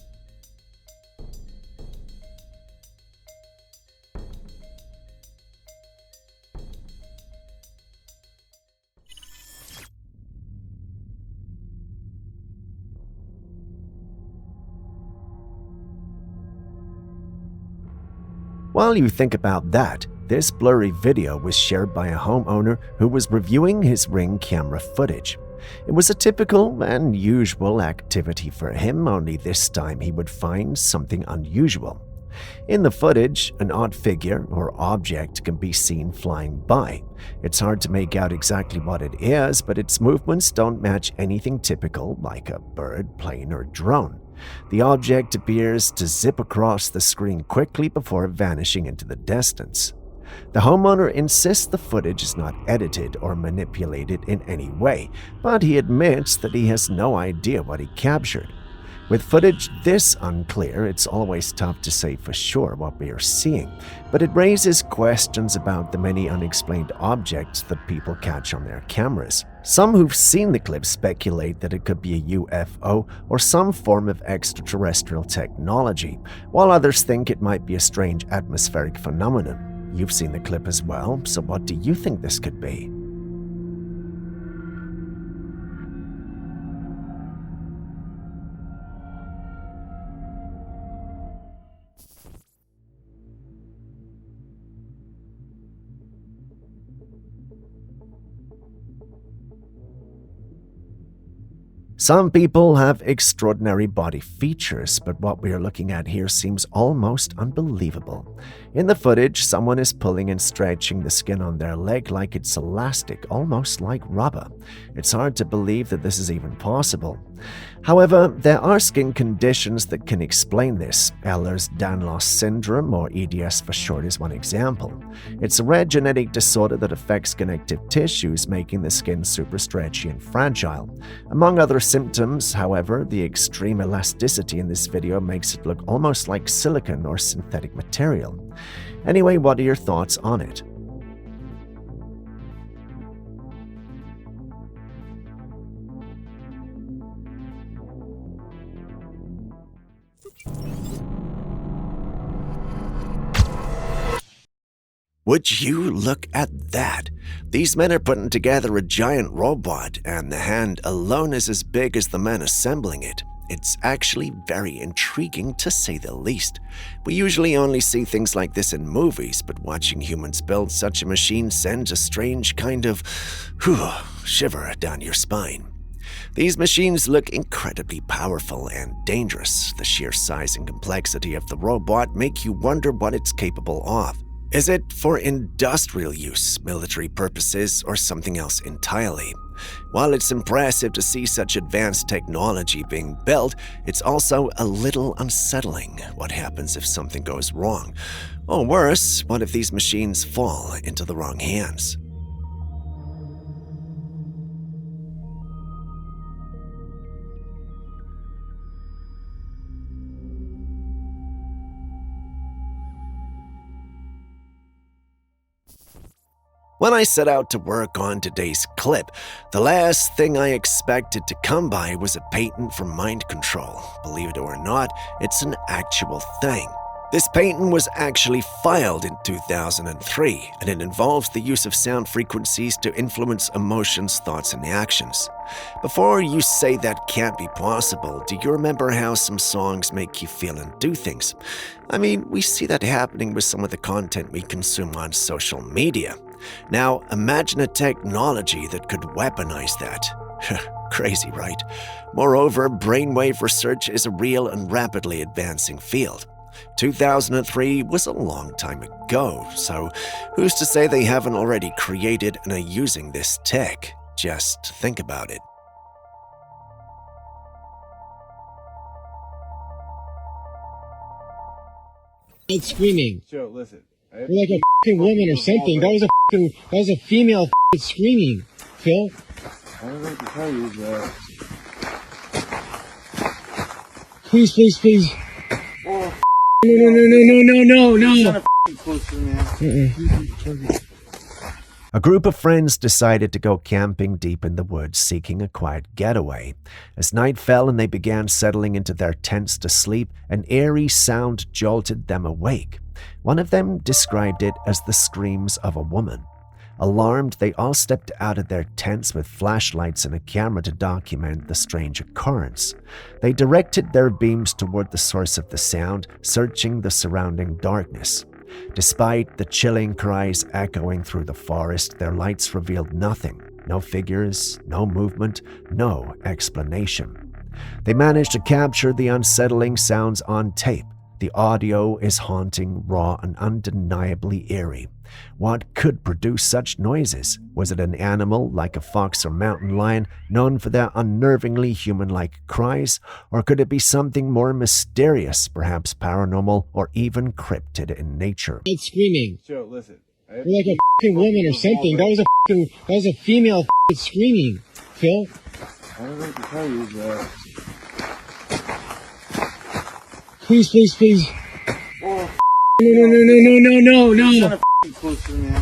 While you think about that, this blurry video was shared by a homeowner who was reviewing his Ring camera footage. It was a typical and usual activity for him, only this time he would find something unusual. In the footage, an odd figure or object can be seen flying by. It's hard to make out exactly what it is, but its movements don't match anything typical like a bird, plane, or drone. The object appears to zip across the screen quickly before vanishing into the distance. The homeowner insists the footage is not edited or manipulated in any way, but he admits that he has no idea what he captured. With footage this unclear, it's always tough to say for sure what we are seeing, but it raises questions about the many unexplained objects that people catch on their cameras. Some who've seen the clip speculate that it could be a UFO or some form of extraterrestrial technology, while others think it might be a strange atmospheric phenomenon. You've seen the clip as well, so what do you think this could be? Some people have extraordinary body features, but what we are looking at here seems almost unbelievable. In the footage, someone is pulling and stretching the skin on their leg like it's elastic, almost like rubber. It's hard to believe that this is even possible. However, there are skin conditions that can explain this. Ehlers-Danlos syndrome, or EDS for short, is one example. It's a rare genetic disorder that affects connective tissues, making the skin super stretchy and fragile. Among other symptoms, however, the extreme elasticity in this video makes it look almost like silicone or synthetic material. Anyway, what are your thoughts on it? Would you look at that? These men are putting together a giant robot, and the hand alone is as big as the men assembling it. It's actually very intriguing, to say the least. We usually only see things like this in movies, but watching humans build such a machine sends a strange kind of shiver down your spine. These machines look incredibly powerful and dangerous. The sheer size and complexity of the robot make you wonder what it's capable of. Is it for industrial use, military purposes, or something else entirely? While it's impressive to see such advanced technology being built, it's also a little unsettling. What happens if something goes wrong? Or worse, what if these machines fall into the wrong hands? When I set out to work on today's clip, the last thing I expected to come by was a patent for mind control. Believe it or not, it's an actual thing. This patent was actually filed in 2003, and it involves the use of sound frequencies to influence emotions, thoughts, and actions. Before you say that can't be possible, do you remember how some songs make you feel and do things? I mean, we see that happening with some of the content we consume on social media. Now, imagine a technology that could weaponize that. Crazy, right? Moreover, brainwave research is a real and rapidly advancing field. 2003 was a long time ago, so who's to say they haven't already created and are using this tech? Just think about it. It's screaming. Joe, listen. You're like a fucking woman or something. That was a female screaming. Phil? I don't know what to tell you, but... Please, please, please. Oh, No. Closer, man. A group of friends decided to go camping deep in the woods, seeking a quiet getaway. As night fell and they began settling into their tents to sleep, an eerie sound jolted them awake. One of them described it as the screams of a woman. Alarmed, they all stepped out of their tents with flashlights and a camera to document the strange occurrence. They directed their beams toward the source of the sound, searching the surrounding darkness. Despite the chilling cries echoing through the forest, their lights revealed nothing. No figures, no movement, no explanation. They managed to capture the unsettling sounds on tape. The audio is haunting, raw, and undeniably eerie. What could produce such noises? Was it an animal like a fox or mountain lion, known for their unnervingly human-like cries? Or could it be something more mysterious, perhaps paranormal, or even cryptid in nature? It's screaming. Joe, listen. Or like a fucking woman or something. That was a female screaming. Phil? I don't know what to tell you, but... Please, please, please. Oh, No. closer, man.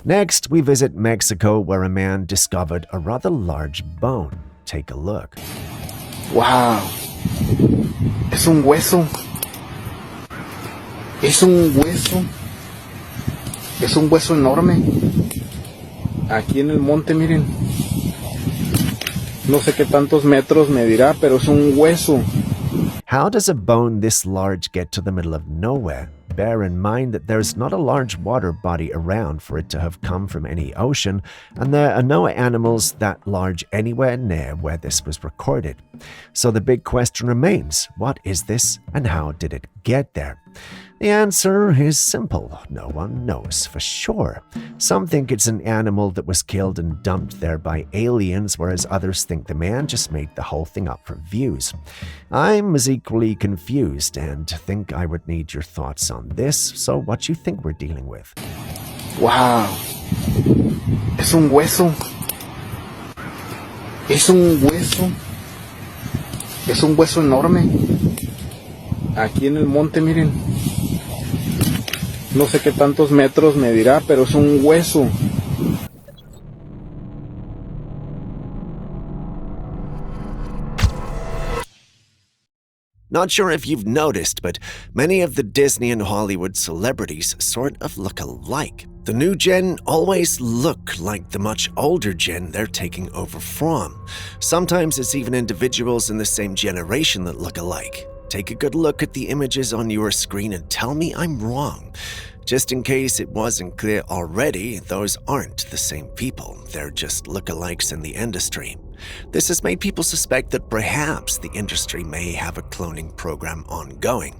Next, we visit Mexico, where a man discovered a rather large bone. Take a look. Wow. Es un hueso. Es un hueso. Es un hueso enorme. Aquí en el monte, miren. No sé qué tantos metros medirá, pero es un hueso. How does a bone this large get to the middle of nowhere? Bear in mind that there's not a large water body around for it to have come from any ocean, and there are no animals that large anywhere near where this was recorded. So the big question remains, what is this and how did it get there? The answer is simple. No one knows for sure. Some think it's an animal that was killed and dumped there by aliens, whereas others think the man just made the whole thing up for views. I'm as equally confused and think I would need your thoughts on this, so what you think we're dealing with. Wow. Es un hueso. Es un hueso. Es un hueso enorme. Aquí en el monte, miren. No sé qué tantos metros medirá, pero es un hueso. Not sure if you've noticed, but many of the Disney and Hollywood celebrities sort of look alike. The new gen always look like the much older gen they're taking over from. Sometimes it's even individuals in the same generation that look alike. Take a good look at the images on your screen and tell me I'm wrong. Just in case it wasn't clear already, those aren't the same people. They're just lookalikes in the industry. This has made people suspect that perhaps the industry may have a cloning program ongoing.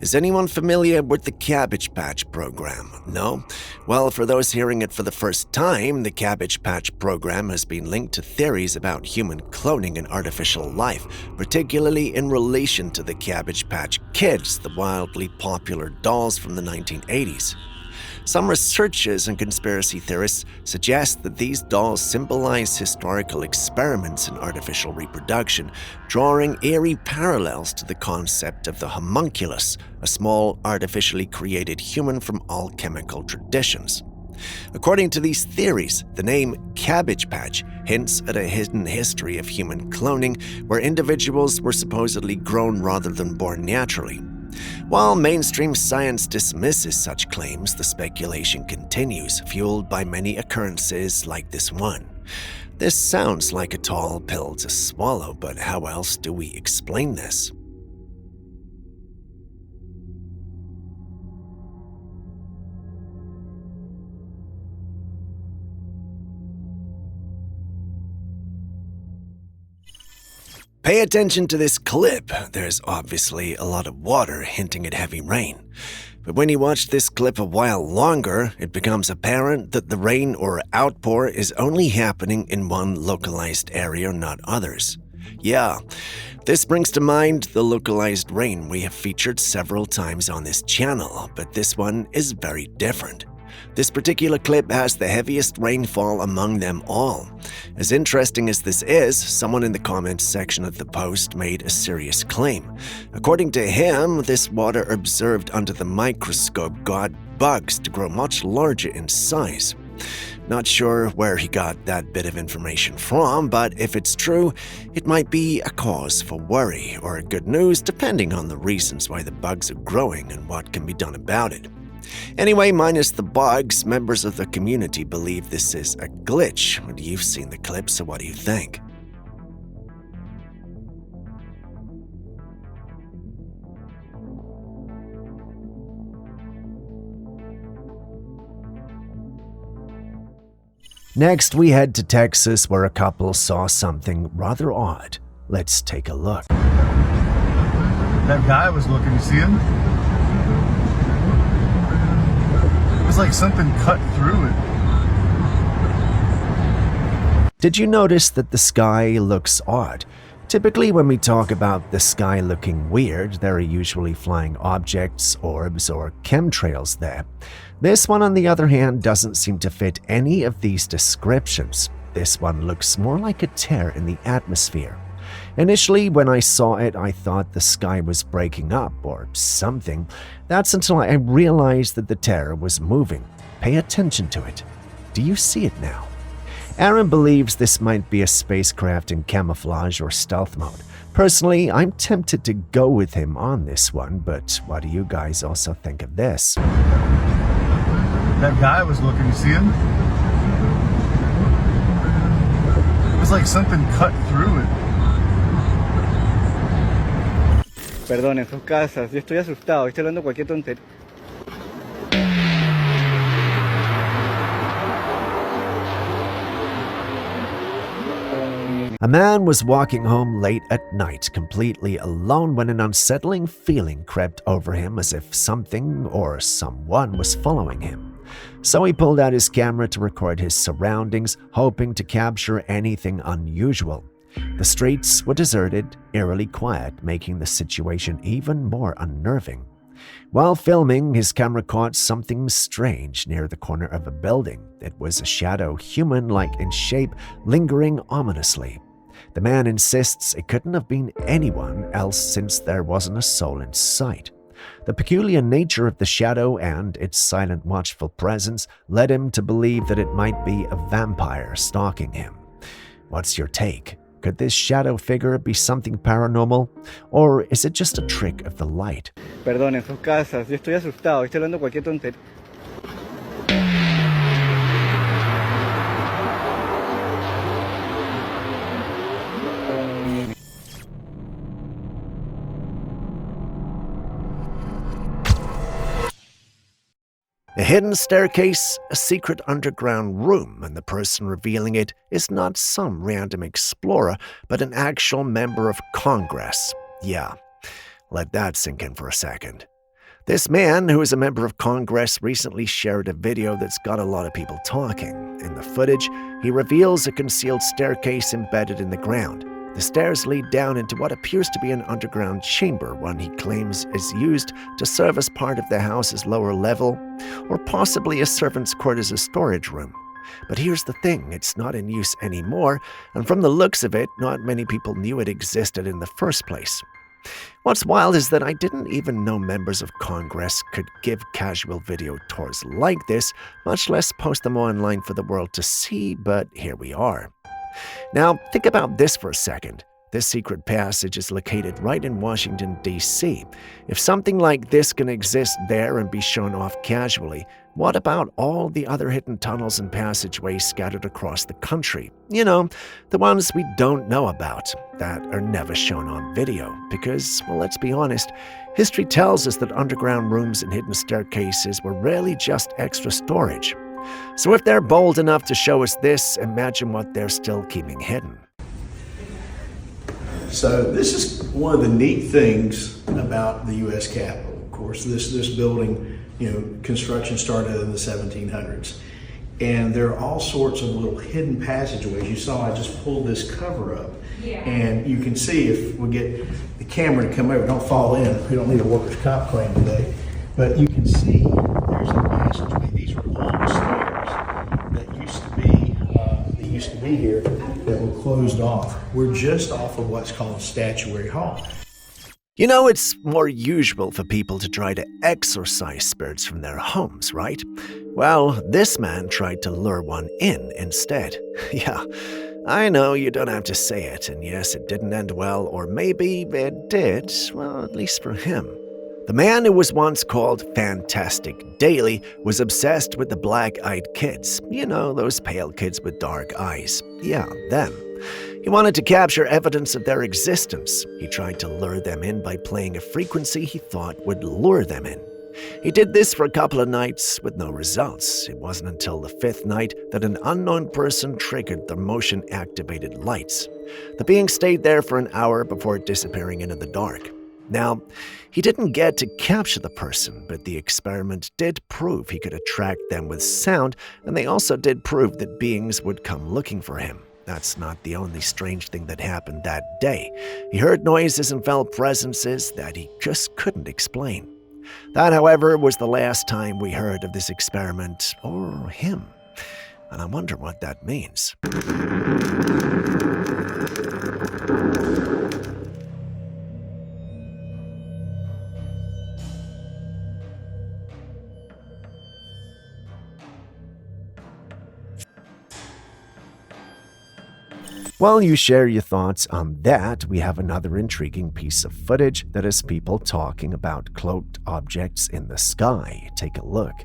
Is anyone familiar with the Cabbage Patch program? No? Well, for those hearing it for the first time, the Cabbage Patch program has been linked to theories about human cloning and artificial life, particularly in relation to the Cabbage Patch Kids, the wildly popular dolls from the 1980s. Some researchers and conspiracy theorists suggest that these dolls symbolize historical experiments in artificial reproduction, drawing eerie parallels to the concept of the homunculus, a small artificially created human from alchemical traditions. According to these theories, the name Cabbage Patch hints at a hidden history of human cloning where individuals were supposedly grown rather than born naturally. While mainstream science dismisses such claims, the speculation continues, fueled by many occurrences like this one. This sounds like a tall pill to swallow, but how else do we explain this? Pay attention to this clip. There's obviously a lot of water hinting at heavy rain. But when you watch this clip a while longer, it becomes apparent that the rain or outpour is only happening in one localized area, not others. Yeah, this brings to mind the localized rain we have featured several times on this channel, but this one is very different. This particular clip has the heaviest rainfall among them all. As interesting as this is, someone in the comments section of the post made a serious claim. According to him, this water observed under the microscope got bugs to grow much larger in size. Not sure where he got that bit of information from, but if it's true, it might be a cause for worry or good news depending on the reasons why the bugs are growing and what can be done about it. Anyway, minus the bugs, members of the community believe this is a glitch. You've seen the clip, so what do you think? Next, we head to Texas where a couple saw something rather odd. Let's take a look. That guy was looking, you see him? It was like something cut through it. Did you notice that the sky looks odd? Typically, when we talk about the sky looking weird, there are usually flying objects, orbs, or chemtrails there. This one, on the other hand, doesn't seem to fit any of these descriptions. This one looks more like a tear in the atmosphere. Initially, when I saw it, I thought the sky was breaking up or something. That's until I realized that the tear was moving. Pay attention to it. Do you see it now? Aaron believes this might be a spacecraft in camouflage or stealth mode. Personally, I'm tempted to go with him on this one, but what do you guys also think of this? That guy was looking, you see him? It was like something cut through it. Perdón, en sus casas. Yo estoy asustado. Estoy hablando cualquier tontería. A man was walking home late at night, completely alone, when an unsettling feeling crept over him as if something or someone was following him. So he pulled out his camera to record his surroundings, hoping to capture anything unusual. The streets were deserted, eerily quiet, making the situation even more unnerving. While filming, his camera caught something strange near the corner of a building. It was a shadow, human-like in shape, lingering ominously. The man insists it couldn't have been anyone else since there wasn't a soul in sight. The peculiar nature of the shadow and its silent, watchful presence led him to believe that it might be a vampire stalking him. What's your take? Could this shadow figure be something paranormal? Or is it just a trick of the light? Perdón, en sus casas. Yo estoy asustado. Estoy hablando cualquier tontería. A hidden staircase, a secret underground room, and the person revealing it is not some random explorer, but an actual member of Congress. Yeah, let that sink in for a second. This man, who is a member of Congress, recently shared a video that's got a lot of people talking. In the footage, he reveals a concealed staircase embedded in the ground. The stairs lead down into what appears to be an underground chamber, one he claims is used to serve as part of the house's lower level, or possibly a servant's quarters, a storage room. But here's the thing, it's not in use anymore, and from the looks of it, not many people knew it existed in the first place. What's wild is that I didn't even know members of Congress could give casual video tours like this, much less post them online for the world to see, but here we are. Now, think about this for a second. This secret passage is located right in Washington, D.C. If something like this can exist there and be shown off casually, what about all the other hidden tunnels and passageways scattered across the country? You know, the ones we don't know about, that are never shown on video. Because, well, let's be honest, history tells us that underground rooms and hidden staircases were rarely just extra storage. So if they're bold enough to show us this, imagine what they're still keeping hidden. So this is one of the neat things about the U.S. Capitol. Of course, this building, construction started in the 1700s. And there are all sorts of little hidden passageways. You saw I just pulled this cover up. Yeah. And you can see, if we get the camera to come over, don't fall in. We don't need a workers' comp claim today. But you can see there's a passageway. These are long stairs that used to be here that were closed off. We're just off of what's called Statuary Hall. You know, it's more usual for people to try to exorcise spirits from their homes, right? Well, this man tried to lure one in instead. Yeah, I know you don't have to say it, and yes, it didn't end well, or maybe it did, well, at least for him. The man who was once called Fantastic Daily was obsessed with the black-eyed kids. You know, those pale kids with dark eyes. Yeah, them. He wanted to capture evidence of their existence. He tried to lure them in by playing a frequency he thought would lure them in. He did this for a couple of nights with no results. It wasn't until the 5th night that an unknown person triggered the motion-activated lights. The being stayed there for an hour before disappearing into the dark. Now, he didn't get to capture the person, but the experiment did prove he could attract them with sound, and they also did prove that beings would come looking for him. That's not the only strange thing that happened that day. He heard noises and felt presences that he just couldn't explain. That, however, was the last time we heard of this experiment or him. And I wonder what that means. While you share your thoughts on that, we have another intriguing piece of footage that is people talking about cloaked objects in the sky. Take a look.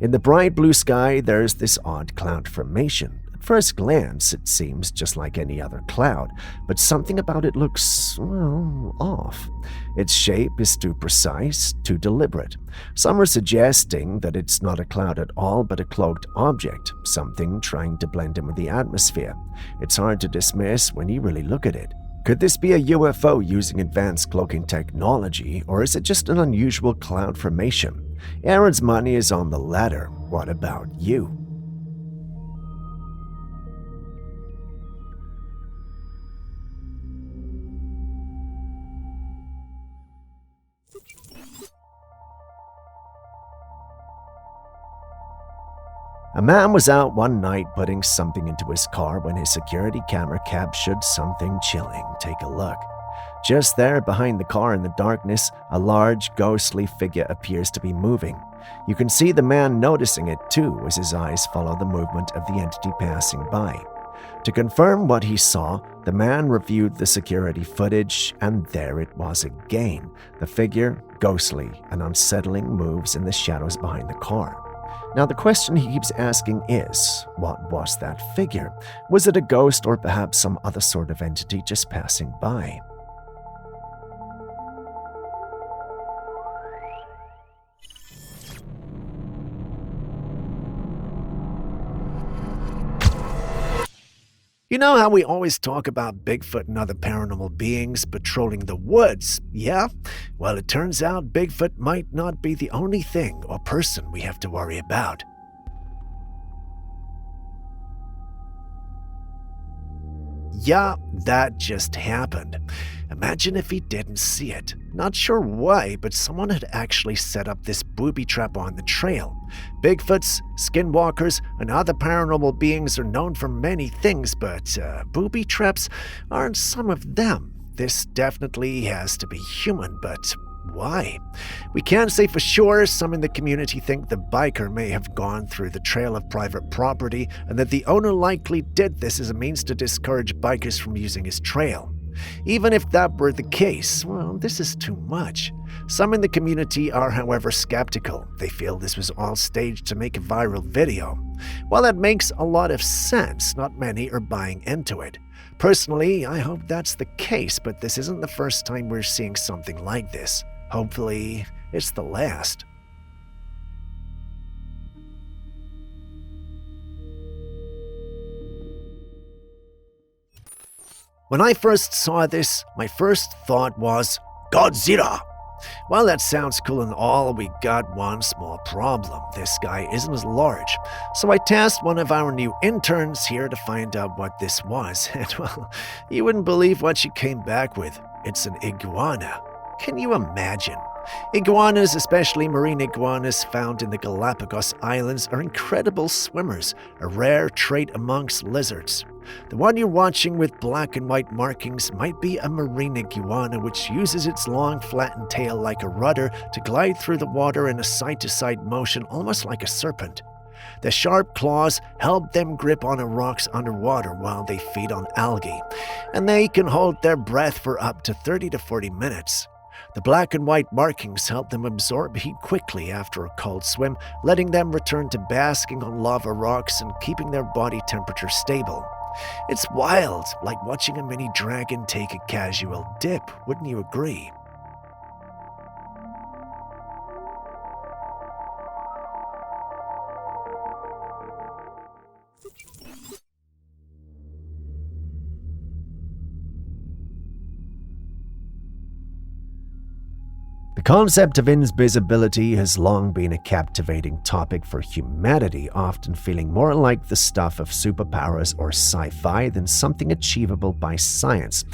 In the bright blue sky, there's this odd cloud formation. At first glance, it seems just like any other cloud, but something about it looks, well, off. Its shape is too precise, too deliberate. Some are suggesting that it's not a cloud at all, but a cloaked object, something trying to blend in with the atmosphere. It's hard to dismiss when you really look at it. Could this be a UFO using advanced cloaking technology, or is it just an unusual cloud formation? Aaron's money is on the latter. What about you? A man was out one night putting something into his car when his security camera captured something chilling. Take a look. Just there behind the car in the darkness, a large, ghostly figure appears to be moving. You can see the man noticing it too as his eyes follow the movement of the entity passing by. To confirm what he saw, the man reviewed the security footage, and there it was again. The figure, ghostly and unsettling, moves in the shadows behind the car. Now the question he keeps asking is, what was that figure? Was it a ghost or perhaps some other sort of entity just passing by? You know how we always talk about Bigfoot and other paranormal beings patrolling the woods, yeah? Well, it turns out Bigfoot might not be the only thing or person we have to worry about. Yeah, that just happened. Imagine if he didn't see it. Not sure why, but someone had actually set up this booby trap on the trail. Bigfoots, skinwalkers, and other paranormal beings are known for many things, but booby traps aren't some of them. This definitely has to be human, but why? We can't say for sure. Some in the community think the biker may have gone through the trail of private property and that the owner likely did this as a means to discourage bikers from using his trail. Even if that were the case, well, this is too much. Some in the community are, however, skeptical. They feel this was all staged to make a viral video. While that makes a lot of sense, not many are buying into it. Personally, I hope that's the case, but this isn't the first time we're seeing something like this. Hopefully, it's the last. When I first saw this, my first thought was, Godzilla! While that sounds cool and all, we got one small problem. This guy isn't as large. So I tasked one of our new interns here to find out what this was. And well, you wouldn't believe what she came back with. It's an iguana. Can you imagine? Iguanas, especially marine iguanas found in the Galapagos Islands, are incredible swimmers, a rare trait amongst lizards. The one you're watching with black and white markings might be a marine iguana, which uses its long, flattened tail like a rudder to glide through the water in a side-to-side motion, almost like a serpent. The sharp claws help them grip on rocks underwater while they feed on algae, and they can hold their breath for up to 30 to 40 minutes. The black and white markings help them absorb heat quickly after a cold swim, letting them return to basking on lava rocks and keeping their body temperature stable. It's wild, like watching a mini dragon take a casual dip, wouldn't you agree? The concept of invisibility has long been a captivating topic for humanity, often feeling more like the stuff of superpowers or sci-fi than something achievable by science.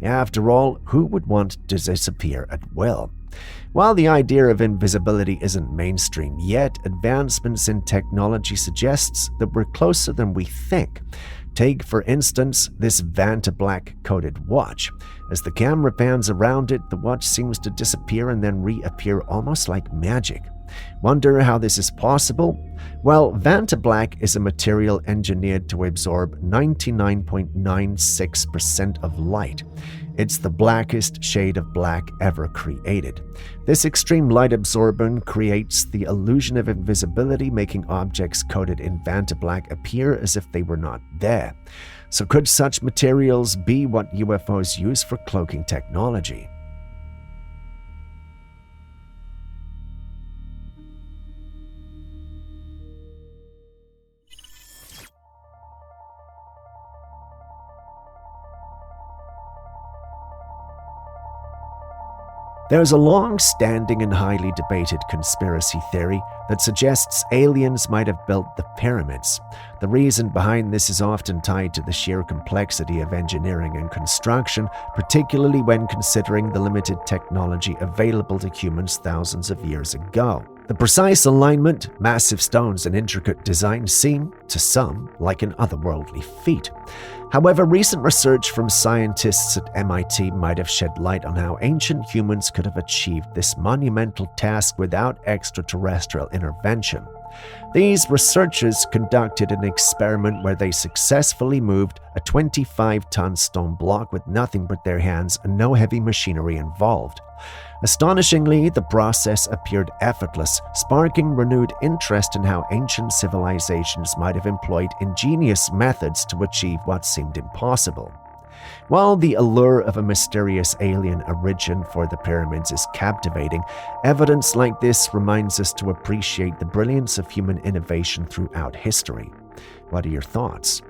After all, who would want to disappear at will? While the idea of invisibility isn't mainstream yet, advancements in technology suggests that we're closer than we think. Take, for instance, this Vantablack coated watch. As the camera pans around it, the watch seems to disappear and then reappear almost like magic. Wonder how this is possible? Well, Vantablack is a material engineered to absorb 99.96% of light. It's the blackest shade of black ever created. This extreme light absorption creates the illusion of invisibility, making objects coated in Vantablack appear as if they were not there. So could such materials be what UFOs use for cloaking technology? There's a long-standing and highly debated conspiracy theory that suggests aliens might have built the pyramids. The reason behind this is often tied to the sheer complexity of engineering and construction, particularly when considering the limited technology available to humans thousands of years ago. The precise alignment, massive stones, and intricate design seem, to some, like an otherworldly feat. However, recent research from scientists at MIT might have shed light on how ancient humans could have achieved this monumental task without extraterrestrial intervention. These researchers conducted an experiment where they successfully moved a 25-ton stone block with nothing but their hands and no heavy machinery involved. Astonishingly, the process appeared effortless, sparking renewed interest in how ancient civilizations might have employed ingenious methods to achieve what seemed impossible. While the allure of a mysterious alien origin for the pyramids is captivating, evidence like this reminds us to appreciate the brilliance of human innovation throughout history. What are your thoughts?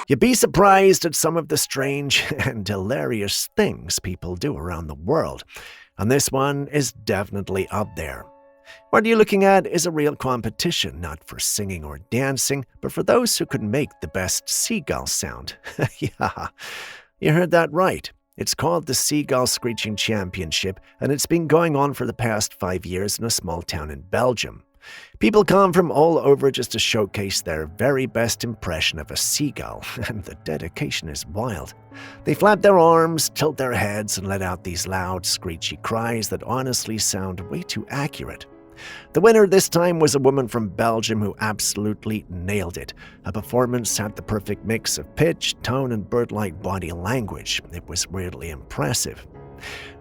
You'd be surprised at some of the strange and hilarious things people do around the world, and this one is definitely up there. What you're looking at is a real competition, not for singing or dancing, but for those who can make the best seagull sound. Yeah, you heard that right. It's called the Seagull Screeching Championship, and it's been going on for the past 5 years in a small town in Belgium. People come from all over just to showcase their very best impression of a seagull, and the dedication is wild. They flap their arms, tilt their heads, and let out these loud, screechy cries that honestly sound way too accurate. The winner this time was a woman from Belgium who absolutely nailed it. Her performance had the perfect mix of pitch, tone, and bird-like body language. It was weirdly impressive.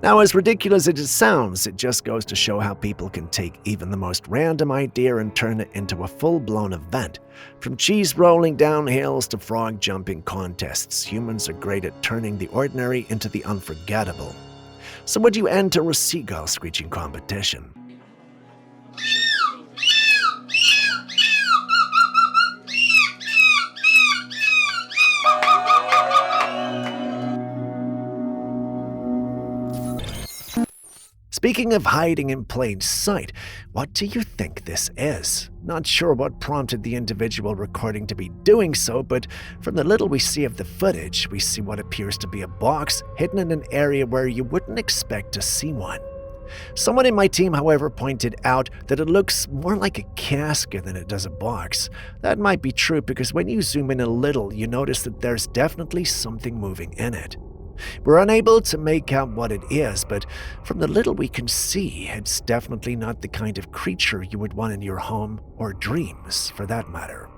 Now, as ridiculous as it sounds, it just goes to show how people can take even the most random idea and turn it into a full-blown event. From cheese rolling down hills to frog jumping contests, humans are great at turning the ordinary into the unforgettable. So would you enter a seagull screeching competition? Speaking of hiding in plain sight, what do you think this is? Not sure what prompted the individual recording to be doing so, but from the little we see of the footage, we see what appears to be a box hidden in an area where you wouldn't expect to see one. Someone in my team, however, pointed out that it looks more like a casket than it does a box. That might be true because when you zoom in a little, you notice that there's definitely something moving in it. We're unable to make out what it is, but from the little we can see, it's definitely not the kind of creature you would want in your home or dreams, for that matter.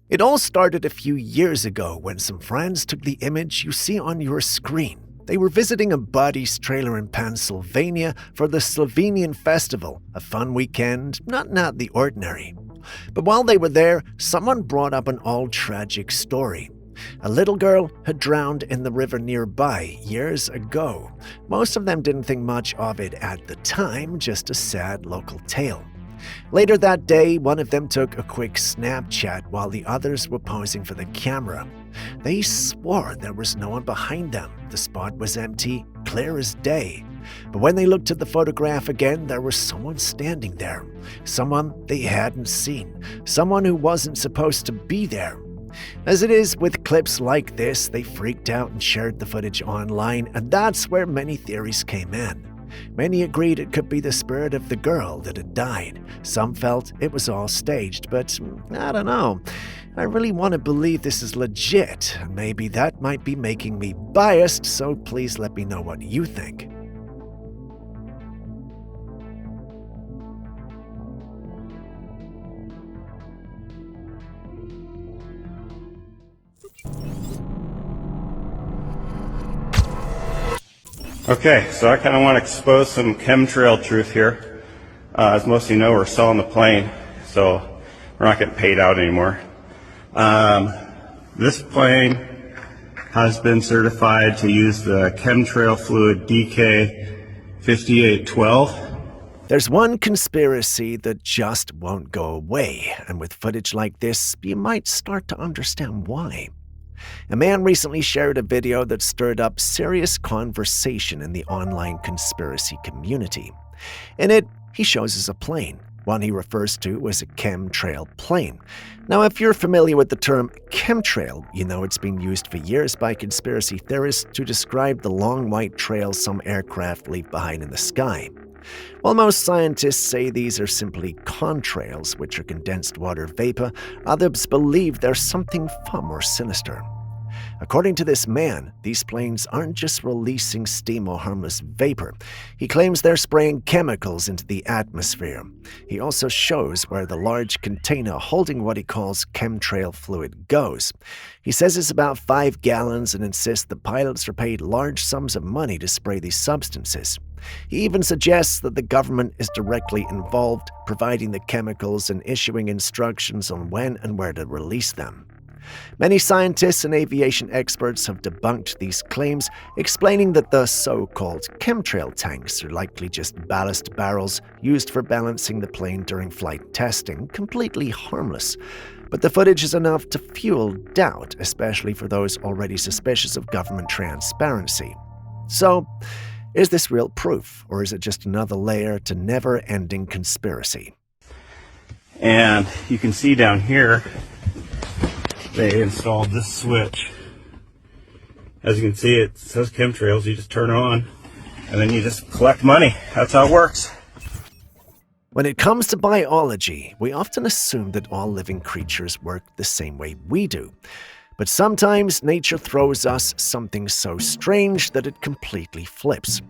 It all started a few years ago when some friends took the image you see on your screen. They were visiting a buddy's trailer in Pennsylvania for the Slovenian festival, a fun weekend, not out of the ordinary. But while they were there, someone brought up an all-tragic story. A little girl had drowned in the river nearby years ago. Most of them didn't think much of it at the time, just a sad local tale. Later that day, one of them took a quick Snapchat while the others were posing for the camera. They swore there was no one behind them. The spot was empty, clear as day. But when they looked at the photograph again, there was someone standing there. Someone they hadn't seen. Someone who wasn't supposed to be there. As it is with clips like this, they freaked out and shared the footage online, and that's where many theories came in. Many agreed it could be the spirit of the girl that had died. Some felt it was all staged, but I don't know. I really want to believe this is legit. Maybe that might be making me biased, so please let me know what you think. Okay, so I kind of want to expose some chemtrail truth here. As most of you know, we're selling the plane, so we're not getting paid out anymore. This plane has been certified to use the chemtrail fluid DK5812. There's one conspiracy that just won't go away, and with footage like this, you might start to understand why. A man recently shared a video that stirred up serious conversation in the online conspiracy community. In it, he shows us a plane, one he refers to as a chemtrail plane. Now, if you're familiar with the term chemtrail, you know it's been used for years by conspiracy theorists to describe the long white trails some aircraft leave behind in the sky. While most scientists say these are simply contrails, which are condensed water vapor, others believe there's something far more sinister. According to this man, these planes aren't just releasing steam or harmless vapor. He claims they're spraying chemicals into the atmosphere. He also shows where the large container holding what he calls chemtrail fluid goes. He says it's about 5 gallons and insists the pilots are paid large sums of money to spray these substances. He even suggests that the government is directly involved, providing the chemicals and issuing instructions on when and where to release them. Many scientists and aviation experts have debunked these claims, explaining that the so-called chemtrail tanks are likely just ballast barrels used for balancing the plane during flight testing, completely harmless. But the footage is enough to fuel doubt, especially for those already suspicious of government transparency. So, is this real proof, or is it just another layer to never-ending conspiracy? And you can see down here, they installed this switch. As you can see, it says chemtrails. You just turn it on, and then you just collect money. That's how it works. When it comes to biology, we often assume that all living creatures work the same way we do. But sometimes nature throws us something so strange that it completely flips.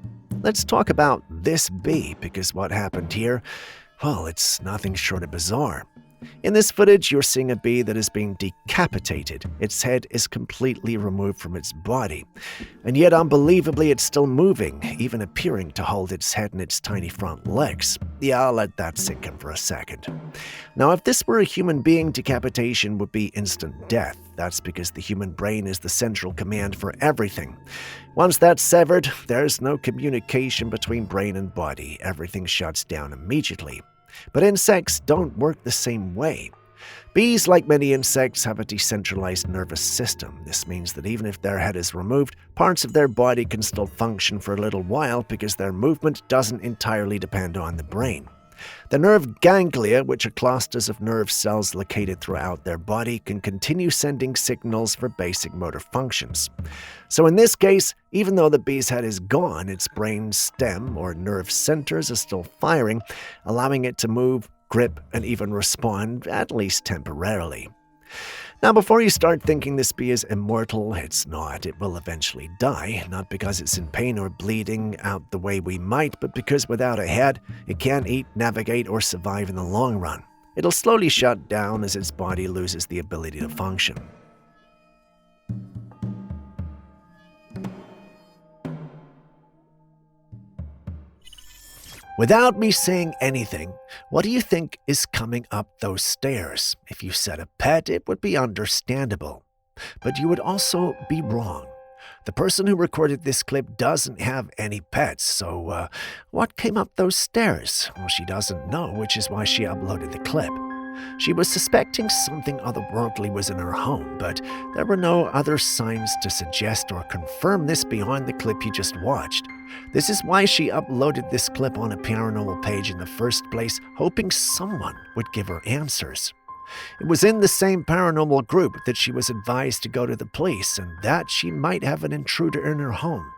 Let's talk about this bee, because what happened here, well, it's nothing short of bizarre. In this footage, you're seeing a bee that is being decapitated. Its head is completely removed from its body. And yet, unbelievably, it's still moving, even appearing to hold its head in its tiny front legs. Yeah, I'll let that sink in for a second. Now, if this were a human being, decapitation would be instant death. That's because the human brain is the central command for everything. Once that's severed, there's no communication between brain and body. Everything shuts down immediately. But insects don't work the same way. Bees, like many insects, have a decentralized nervous system. This means that even if their head is removed, parts of their body can still function for a little while because their movement doesn't entirely depend on the brain. The nerve ganglia, which are clusters of nerve cells located throughout their body, can continue sending signals for basic motor functions. So in this case, even though the bee's head is gone, its brain stem or nerve centers are still firing, allowing it to move, grip, and even respond, at least temporarily. Now, before you start thinking this bee is immortal, it's not. It will eventually die, not because it's in pain or bleeding out the way we might, but because without a head, it can't eat, navigate, or survive in the long run. It'll slowly shut down as its body loses the ability to function. Without me saying anything, what do you think is coming up those stairs? If you said a pet, it would be understandable. But you would also be wrong. The person who recorded this clip doesn't have any pets, so what came up those stairs? Well, she doesn't know, which is why she uploaded the clip. She was suspecting something otherworldly was in her home, but there were no other signs to suggest or confirm this beyond the clip you just watched. This is why she uploaded this clip on a paranormal page in the first place, hoping someone would give her answers. It was in the same paranormal group that she was advised to go to the police and that she might have an intruder in her home.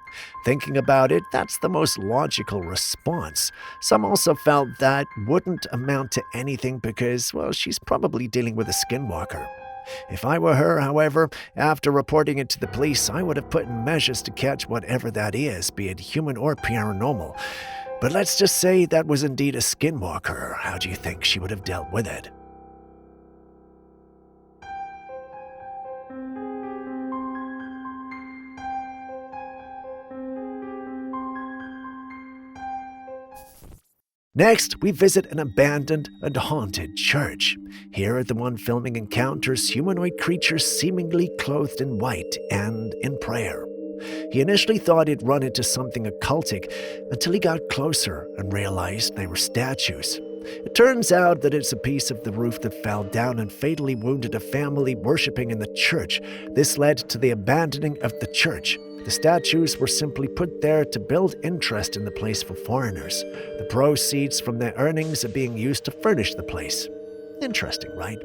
Thinking about it, that's the most logical response. Some also felt that wouldn't amount to anything because, well, she's probably dealing with a skinwalker. If I were her, however, after reporting it to the police, I would have put in measures to catch whatever that is, be it human or paranormal. But let's just say that was indeed a skinwalker. How do you think she would have dealt with it? Next, we visit an abandoned and haunted church. Here, the one filming encounters humanoid creatures seemingly clothed in white and in prayer. He initially thought he'd run into something occultic until he got closer and realized they were statues. It turns out that it's a piece of the roof that fell down and fatally wounded a family worshipping in the church. This led to the abandoning of the church. The statues were simply put there to build interest in the place for foreigners. The proceeds from their earnings are being used to furnish the place. Interesting, right?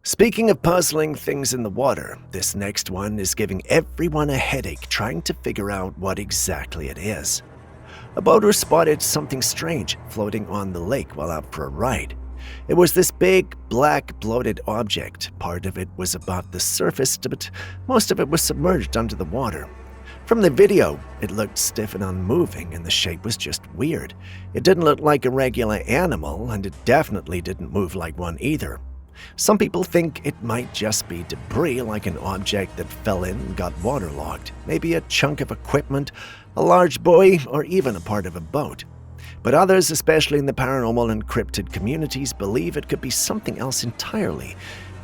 Speaking of puzzling things in the water, this next one is giving everyone a headache trying to figure out what exactly it is. A boater spotted something strange floating on the lake while out for a ride. It was this big, black, bloated object. Part of it was above the surface, but most of it was submerged under the water. From the video, it looked stiff and unmoving, and the shape was just weird. It didn't look like a regular animal, and it definitely didn't move like one either. Some people think it might just be debris, like an object that fell in and got waterlogged, maybe a chunk of equipment, a large buoy, or even a part of a boat. But others, especially in the paranormal and cryptid communities, believe it could be something else entirely.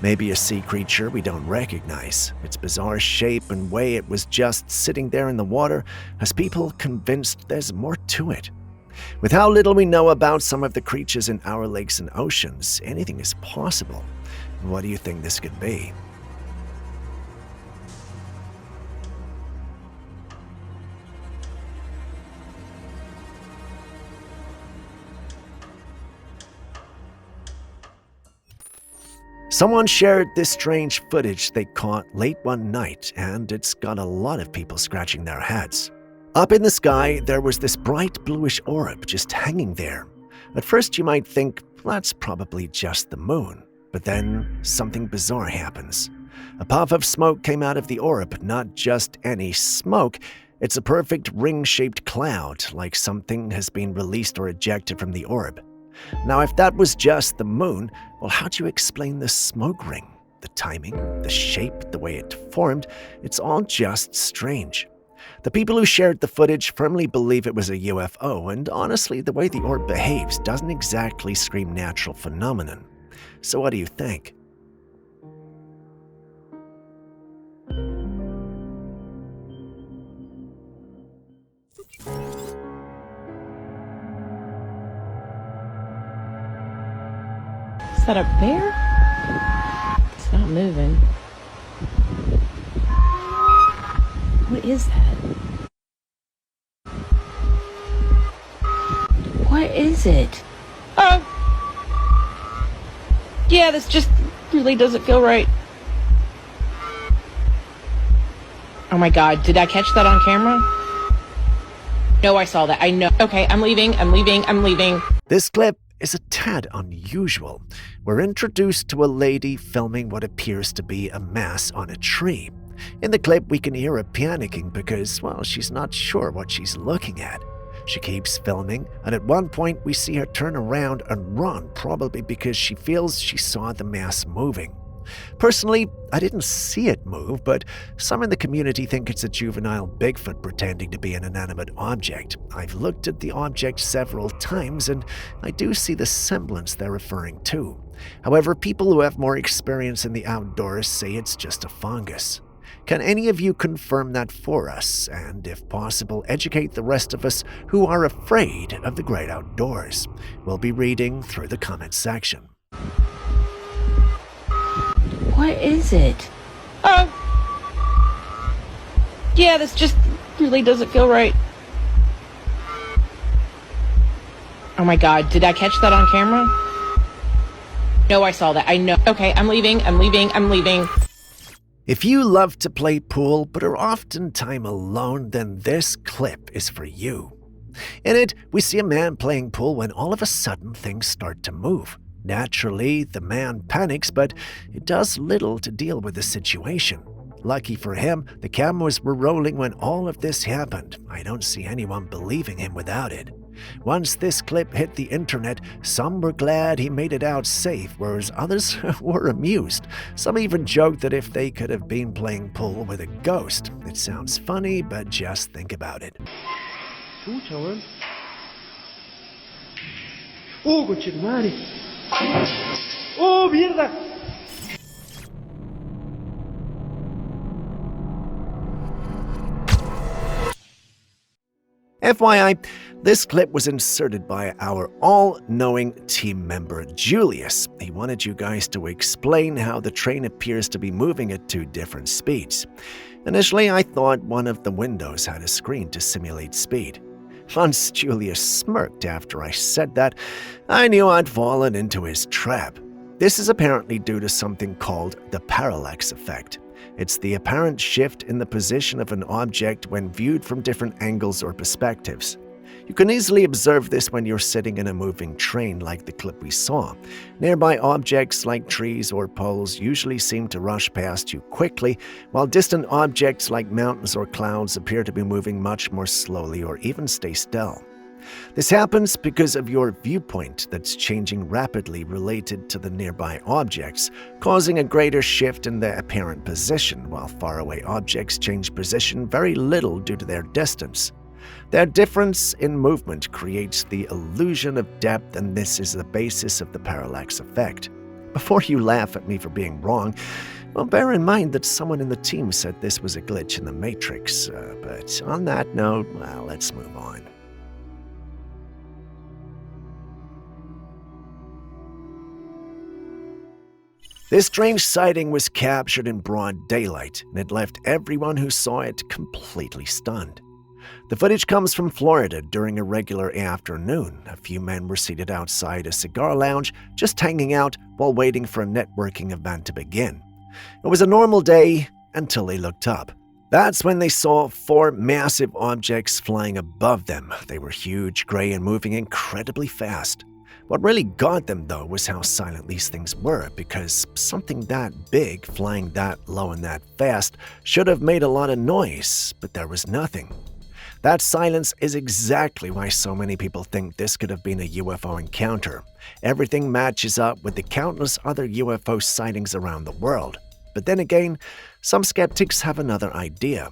Maybe a sea creature we don't recognize. Its bizarre shape and way it was just sitting there in the water has people convinced there's more to it. With how little we know about some of the creatures in our lakes and oceans, anything is possible. What do you think this could be? Someone shared this strange footage they caught late one night, and it's got a lot of people scratching their heads. Up in the sky, there was this bright bluish orb just hanging there. At first you might think, that's probably just the moon. But then something bizarre happens. A puff of smoke came out of the orb, not just any smoke. It's a perfect ring-shaped cloud, like something has been released or ejected from the orb. Now, if that was just the moon, well, how do you explain the smoke ring? The timing, the shape, the way it formed, it's all just strange. The people who shared the footage firmly believe it was a UFO, and honestly, the way the orb behaves doesn't exactly scream natural phenomenon. So what do you think? Is that a bear? It's not moving. What is that? What is it? Oh! Yeah, this just really doesn't feel right. Oh my god, did I catch that on camera? No, I saw that. I know. Okay, I'm leaving. This clip is a tad unusual. We're introduced to a lady filming what appears to be a mess on a tree. In the clip, we can hear her panicking because, well, she's not sure what she's looking at. She keeps filming, and at one point we see her turn around and run, probably because she feels she saw the mess moving. Personally, I didn't see it move, but some in the community think it's a juvenile Bigfoot pretending to be an inanimate object. I've looked at the object several times, and I do see the semblance they're referring to. However, people who have more experience in the outdoors say it's just a fungus. Can any of you confirm that for us, and if possible, educate the rest of us who are afraid of the great outdoors? We'll be reading through the comment section. What is it? Oh! Yeah, this just really doesn't feel right. Oh my god, did I catch that on camera? No, I saw that. I know. Okay, I'm leaving. If you love to play pool but are oftentimes alone, then this clip is for you. In it, we see a man playing pool when all of a sudden things start to move. Naturally, the man panics, but it does little to deal with the situation. Lucky for him, the cameras were rolling when all of this happened. I don't see anyone believing him without it. Once this clip hit the internet, some were glad he made it out safe, whereas others were amused. Some even joked that if they could have been playing pool with a ghost. It sounds funny, but just think about it. Chucha, weón. Oh, conchetumare. Oh, mierda. FYI, this clip was inserted by our all-knowing team member Julius. He wanted you guys to explain how the train appears to be moving at 2 different speeds. Initially, I thought one of the windows had a screen to simulate speed. Once Julius smirked after I said that, I knew I'd fallen into his trap. This is apparently due to something called the parallax effect. It's the apparent shift in the position of an object when viewed from different angles or perspectives. You can easily observe this when you're sitting in a moving train like the clip we saw. Nearby objects like trees or poles usually seem to rush past you quickly, while distant objects like mountains or clouds appear to be moving much more slowly or even stay still. This happens because of your viewpoint that's changing rapidly related to the nearby objects, causing a greater shift in their apparent position, while faraway objects change position very little due to their distance. Their difference in movement creates the illusion of depth, and this is the basis of the parallax effect. Before you laugh at me for being wrong, well, bear in mind that someone in the team said this was a glitch in the Matrix, but on that note, well, let's move on. This strange sighting was captured in broad daylight, and it left everyone who saw it completely stunned. The footage comes from Florida during a regular afternoon. A few men were seated outside a cigar lounge, just hanging out while waiting for a networking event to begin. It was a normal day until they looked up. That's when they saw 4 massive objects flying above them. They were huge, gray, and moving incredibly fast. What really got them, though, was how silent these things were, because something that big, flying that low and that fast, should have made a lot of noise, but there was nothing. That silence is exactly why so many people think this could have been a UFO encounter. Everything matches up with the countless other UFO sightings around the world. But then again, some skeptics have another idea.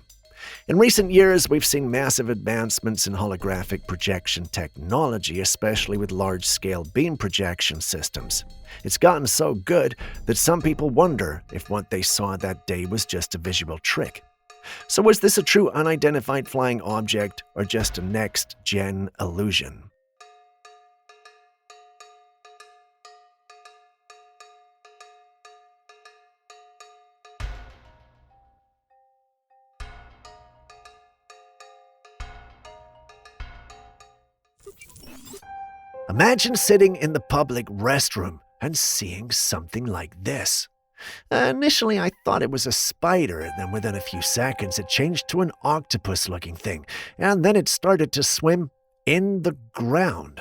In recent years, we've seen massive advancements in holographic projection technology, especially with large-scale beam projection systems. It's gotten so good that some people wonder if what they saw that day was just a visual trick. So was this a true unidentified flying object or just a next-gen illusion? Imagine sitting in the public restroom and seeing something like this. Initially, I thought it was a spider, and then within a few seconds, it changed to an octopus-looking thing, and then it started to swim in the ground.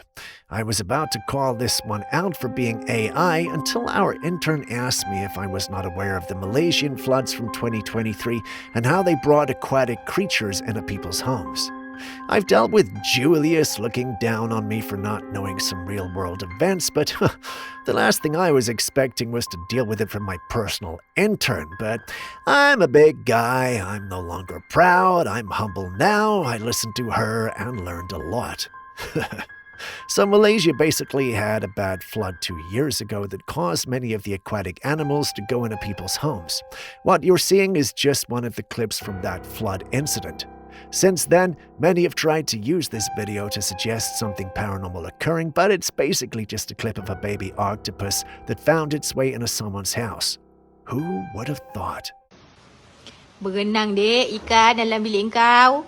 I was about to call this one out for being AI until our intern asked me if I was not aware of the Malaysian floods from 2023 and how they brought aquatic creatures into people's homes. I've dealt with Julius looking down on me for not knowing some real-world events, but the last thing I was expecting was to deal with it from my personal intern. But I'm a big guy, I'm no longer proud, I'm humble now, I listened to her and learned a lot. So Malaysia basically had a bad flood 2 years ago that caused many of the aquatic animals to go into people's homes. What you're seeing is just one of the clips from that flood incident. Since then, many have tried to use this video to suggest something paranormal occurring, but it's basically just a clip of a baby octopus that found its way into someone's house. Who would have thought? Berenang dek ikan dalam bilik kau.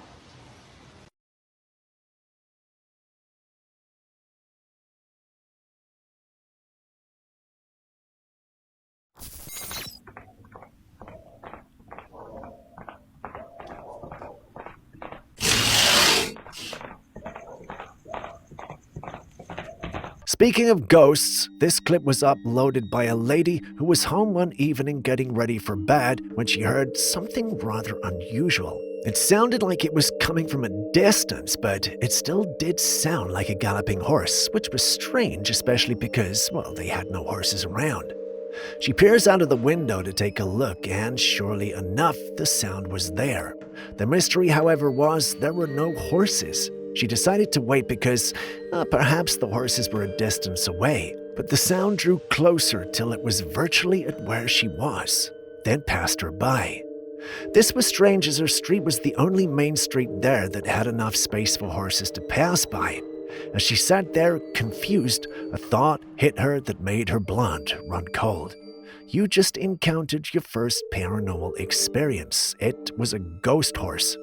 Speaking of ghosts, this clip was uploaded by a lady who was home one evening getting ready for bed when she heard something rather unusual. It sounded like it was coming from a distance, but it still did sound like a galloping horse, which was strange, especially because, well, they had no horses around. She peers out of the window to take a look, and surely enough, the sound was there. The mystery, however, was there were no horses. She decided to wait because perhaps the horses were a distance away, but the sound drew closer till it was virtually at where she was, then passed her by. This was strange as her street was the only main street there that had enough space for horses to pass by. As she sat there, confused, a thought hit her that made her blood run cold. You just encountered your first paranormal experience. It was a ghost horse.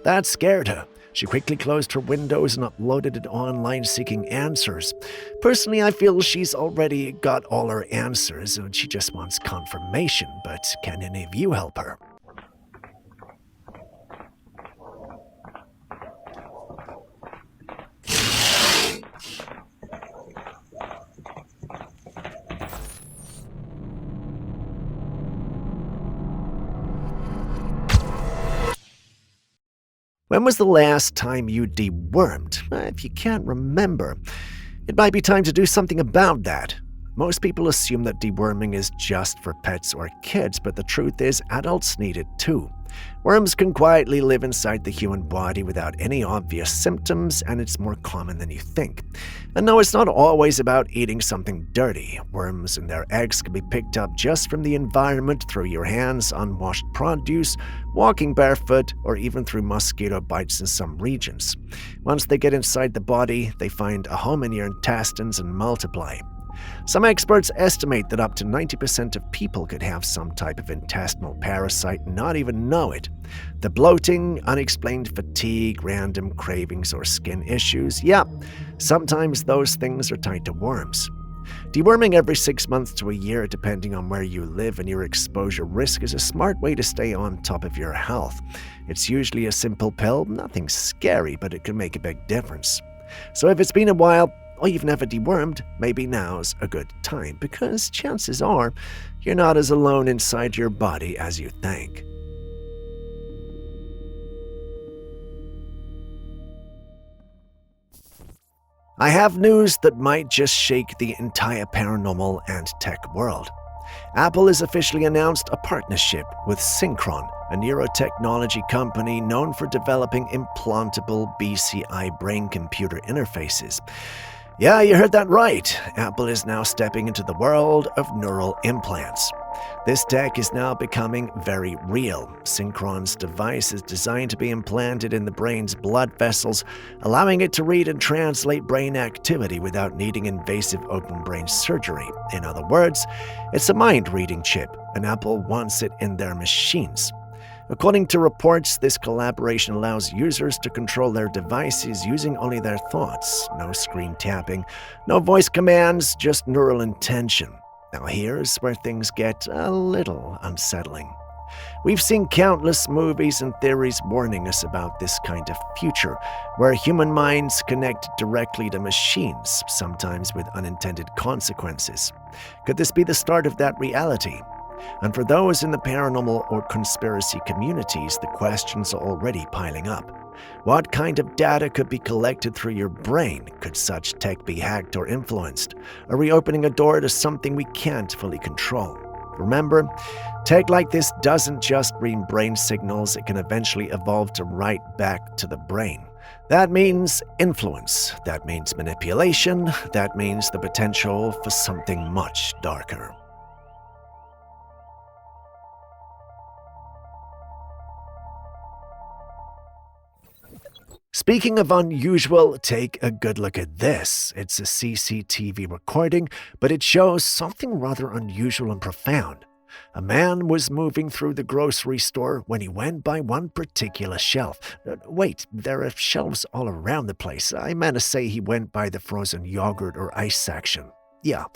That scared her. She quickly closed her windows and uploaded it online seeking answers. Personally, I feel she's already got all her answers and she just wants confirmation, but can any of you help her? When was the last time you dewormed? If you can't remember, it might be time to do something about that. Most people assume that deworming is just for pets or kids, but the truth is adults need it too. Worms can quietly live inside the human body without any obvious symptoms, and it's more common than you think. And no, it's not always about eating something dirty. Worms and their eggs can be picked up just from the environment, through your hands, unwashed produce, walking barefoot, or even through mosquito bites in some regions. Once they get inside the body, they find a home in your intestines and multiply. Some experts estimate that up to 90% of people could have some type of intestinal parasite and not even know it. The bloating, unexplained fatigue, random cravings, or skin issues, sometimes those things are tied to worms. Deworming every 6 months to a year, depending on where you live and your exposure risk, is a smart way to stay on top of your health. It's usually a simple pill, nothing scary, but it can make a big difference. So if it's been a while, or you've never dewormed, maybe now's a good time, because chances are you're not as alone inside your body as you think. I have news that might just shake the entire paranormal and tech world. Apple has officially announced a partnership with Synchron, a neurotechnology company known for developing implantable BCI brain-computer interfaces. Yeah, you heard that right. Apple is now stepping into the world of neural implants. This tech is now becoming very real. Synchron's device is designed to be implanted in the brain's blood vessels, allowing it to read and translate brain activity without needing invasive open brain surgery. In other words, it's a mind-reading chip, and Apple wants it in their machines. According to reports, this collaboration allows users to control their devices using only their thoughts. No screen tapping, no voice commands, just neural intention. Now here's where things get a little unsettling. We've seen countless movies and theories warning us about this kind of future, where human minds connect directly to machines, sometimes with unintended consequences. Could this be the start of that reality? And for those in the paranormal or conspiracy communities, the questions are already piling up. What kind of data could be collected through your brain? Could such tech be hacked or influenced? Are we opening a door to something we can't fully control? Remember, tech like this doesn't just read brain signals, it can eventually evolve to right back to the brain. That means influence, that means manipulation, that means the potential for something much darker. Speaking of unusual, take a good look at this. It's a CCTV recording, but it shows something rather unusual and profound. A man was moving through the grocery store when he went by one particular shelf. Wait, there are shelves all around the place. I meant to say he went by the frozen yogurt or ice section. Yeah,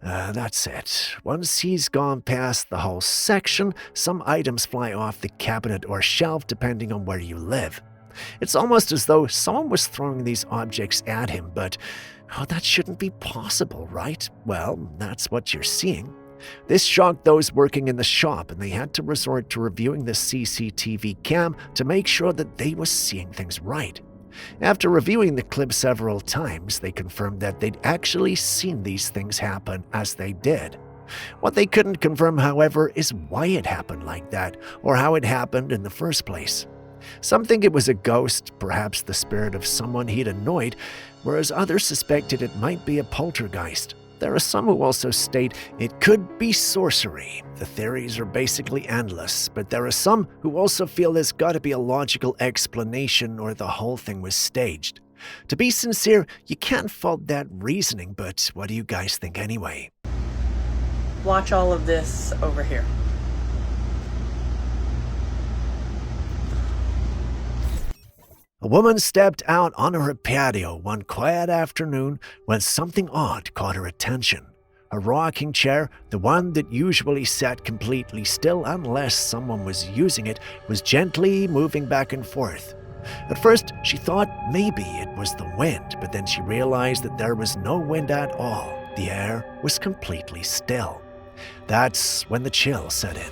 that's it. Once he's gone past the whole section, some items fly off the cabinet or shelf depending on where you live. It's almost as though someone was throwing these objects at him, but that shouldn't be possible, right? Well, that's what you're seeing. This shocked those working in the shop, and they had to resort to reviewing the CCTV cam to make sure that they were seeing things right. After reviewing the clip several times, they confirmed that they'd actually seen these things happen as they did. What they couldn't confirm, however, is why it happened like that, or how it happened in the first place. Some think it was a ghost, perhaps the spirit of someone he'd annoyed, whereas others suspected it might be a poltergeist. There are some who also state it could be sorcery. The theories are basically endless, but there are some who also feel there's got to be a logical explanation or the whole thing was staged. To be sincere, you can't fault that reasoning, but what do you guys think anyway? Watch all of this over here. A woman stepped out on her patio one quiet afternoon when something odd caught her attention. Her rocking chair, the one that usually sat completely still unless someone was using it, was gently moving back and forth. At first, she thought maybe it was the wind, but then she realized that there was no wind at all. The air was completely still. That's when the chill set in.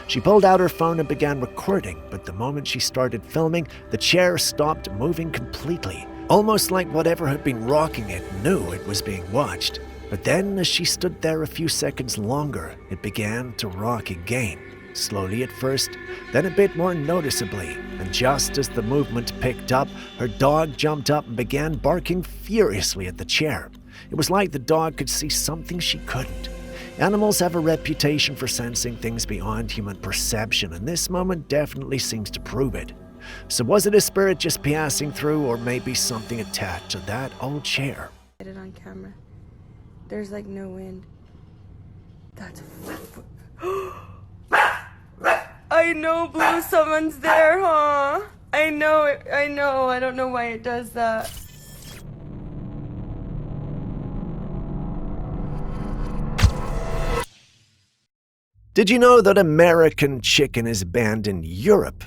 She pulled out her phone and began recording, but the moment she started filming, the chair stopped moving completely, almost like whatever had been rocking it knew it was being watched. But then, as she stood there a few seconds longer, it began to rock again. Slowly at first, then a bit more noticeably, and just as the movement picked up, her dog jumped up and began barking furiously at the chair. It was like the dog could see something she couldn't. Animals have a reputation for sensing things beyond human perception, and this moment definitely seems to prove it. So was it a spirit just passing through, or maybe something attached to that old chair? Get it on camera. There's like no wind. That's I know, Blue, someone's there, huh? I know it, I know. I don't know why it does that. Did you know that American chicken is banned in Europe?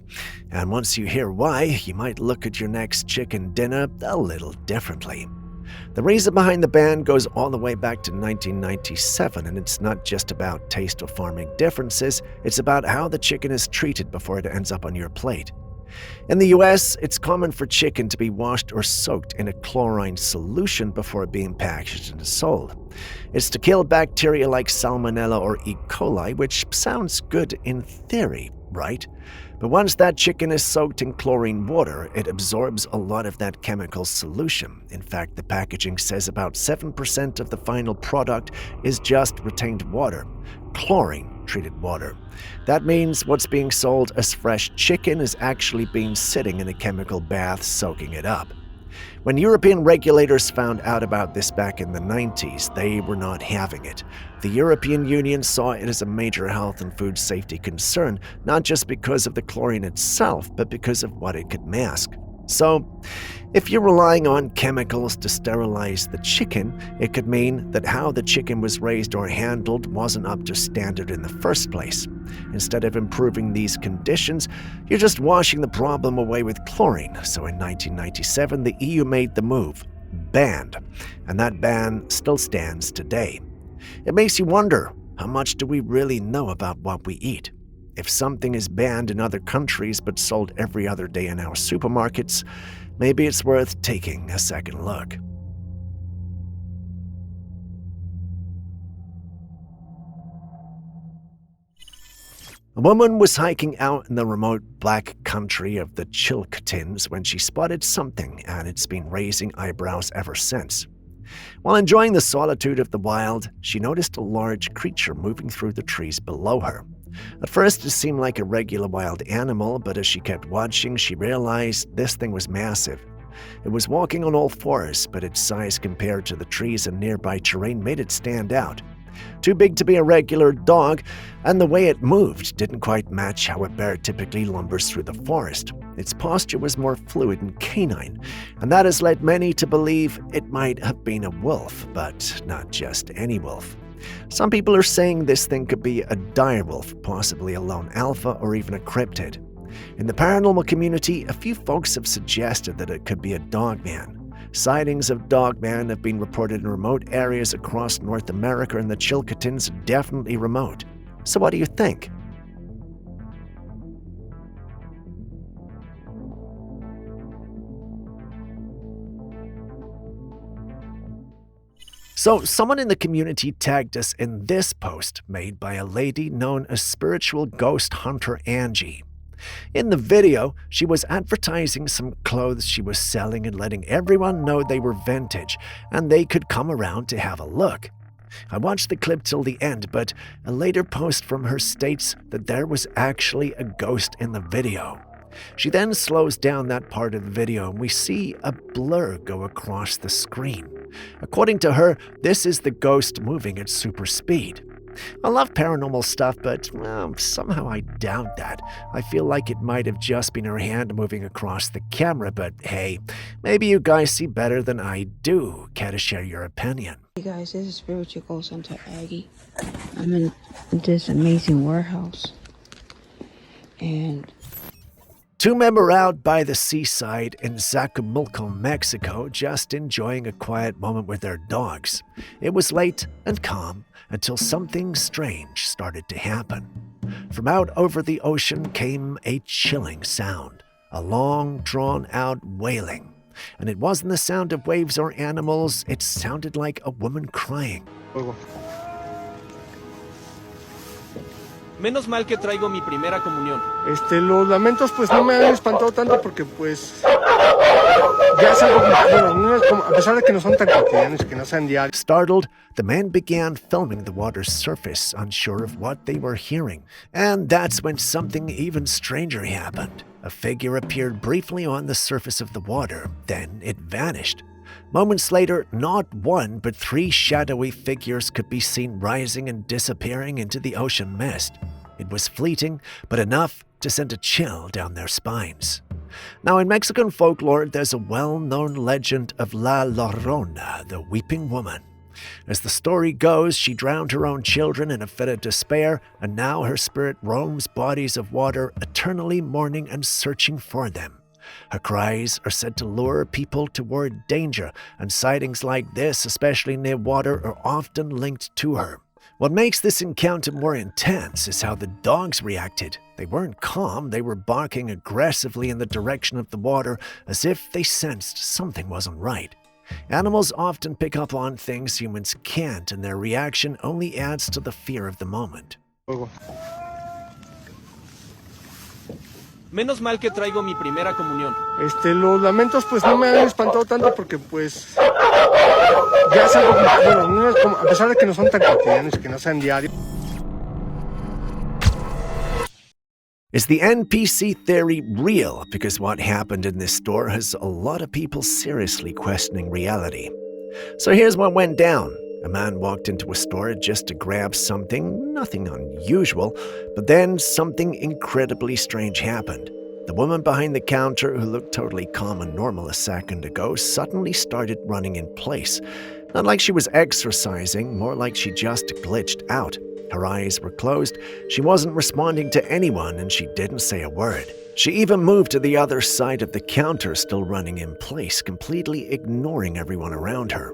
And once you hear why, you might look at your next chicken dinner a little differently. The reason behind the ban goes all the way back to 1997, and it's not just about taste or farming differences, it's about how the chicken is treated before it ends up on your plate. In the US, it's common for chicken to be washed or soaked in a chlorine solution before being packaged and sold. It's to kill bacteria like Salmonella or E. coli, which sounds good in theory, right? But once that chicken is soaked in chlorine water, it absorbs a lot of that chemical solution. In fact, the packaging says about 7% of the final product is just retained water, chlorine-treated water. That means what's being sold as fresh chicken is actually being sitting in a chemical bath soaking it up. When European regulators found out about this back in the 90s, they were not having it. The European Union saw it as a major health and food safety concern, not just because of the chlorine itself, but because of what it could mask. So, if you're relying on chemicals to sterilize the chicken, it could mean that how the chicken was raised or handled wasn't up to standard in the first place. Instead of improving these conditions, you're just washing the problem away with chlorine. So in 1997, the EU made the move, banned, and that ban still stands today. It makes you wonder, how much do we really know about what we eat? If something is banned in other countries but sold every other day in our supermarkets, maybe it's worth taking a second look. A woman was hiking out in the remote black country of the Chilcotins when she spotted something, and it's been raising eyebrows ever since. While enjoying the solitude of the wild, she noticed a large creature moving through the trees below her. At first, it seemed like a regular wild animal, but as she kept watching, she realized this thing was massive. It was walking on all fours, but its size compared to the trees and nearby terrain made it stand out. Too big to be a regular dog, and the way it moved didn't quite match how a bear typically lumbers through the forest. Its posture was more fluid and canine, and that has led many to believe it might have been a wolf, but not just any wolf. Some people are saying this thing could be a direwolf, possibly a lone alpha or even a cryptid. In the paranormal community, a few folks have suggested that it could be a dogman. Sightings of dogman have been reported in remote areas across North America, and the Chilcotins are definitely remote. So what do you think? So, someone in the community tagged us in this post made by a lady known as Spiritual Ghost Hunter Angie. In the video, she was advertising some clothes she was selling and letting everyone know they were vintage and they could come around to have a look. I watched the clip till the end, but a later post from her states that there was actually a ghost in the video. She then slows down that part of the video and we see a blur go across the screen. According to her, this is the ghost moving at super speed. I love paranormal stuff, but somehow I doubt that. I feel like it might have just been her hand moving across the camera, but hey, maybe you guys see better than I do. Care to share your opinion? Hey guys, this is Spiritual Ghost Hunter Aggie. I'm in this amazing warehouse, and two men were out by the seaside in Zacumulco, Mexico, just enjoying a quiet moment with their dogs. It was late and calm until something strange started to happen. From out over the ocean came a chilling sound, a long, drawn-out wailing. And it wasn't the sound of waves or animals, it sounded like a woman crying. Menos mal que traigo mi primera comunión. Los lamentos pues no me han espantado tanto porque pues ya es algo, bueno, no es como, a pesar de que no son tan cotidianos, que no sean diarios. Startled, the men began filming the water's surface, unsure of what they were hearing. And that's when something even stranger happened. A figure appeared briefly on the surface of the water, then it vanished. Moments later, not one but three shadowy figures could be seen rising and disappearing into the ocean mist. It was fleeting, but enough to send a chill down their spines. Now, in Mexican folklore, there's a well-known legend of La Llorona, the weeping woman. As the story goes, she drowned her own children in a fit of despair, and now her spirit roams bodies of water, eternally mourning and searching for them. Her cries are said to lure people toward danger, and sightings like this, especially near water, are often linked to her. What makes this encounter more intense is how the dogs reacted. They weren't calm, they were barking aggressively in the direction of the water as if they sensed something wasn't right. Animals often pick up on things humans can't, and their reaction only adds to the fear of the moment. Menos mal que traigo mi primera comunión. Los lamentos pues no me han espantado tanto porque pues ya es algo, bueno, no es como, a pesar de que no son tan cotidianos, que no sean diarios. Is the NPC theory real? Because what happened in this store has a lot of people seriously questioning reality. So here's what went down. A man walked into a store just to grab something, nothing unusual, but then something incredibly strange happened. The woman behind the counter, who looked totally calm and normal a second ago, suddenly started running in place. Not like she was exercising, more like she just glitched out. Her eyes were closed, she wasn't responding to anyone, and she didn't say a word. She even moved to the other side of the counter, still running in place, completely ignoring everyone around her.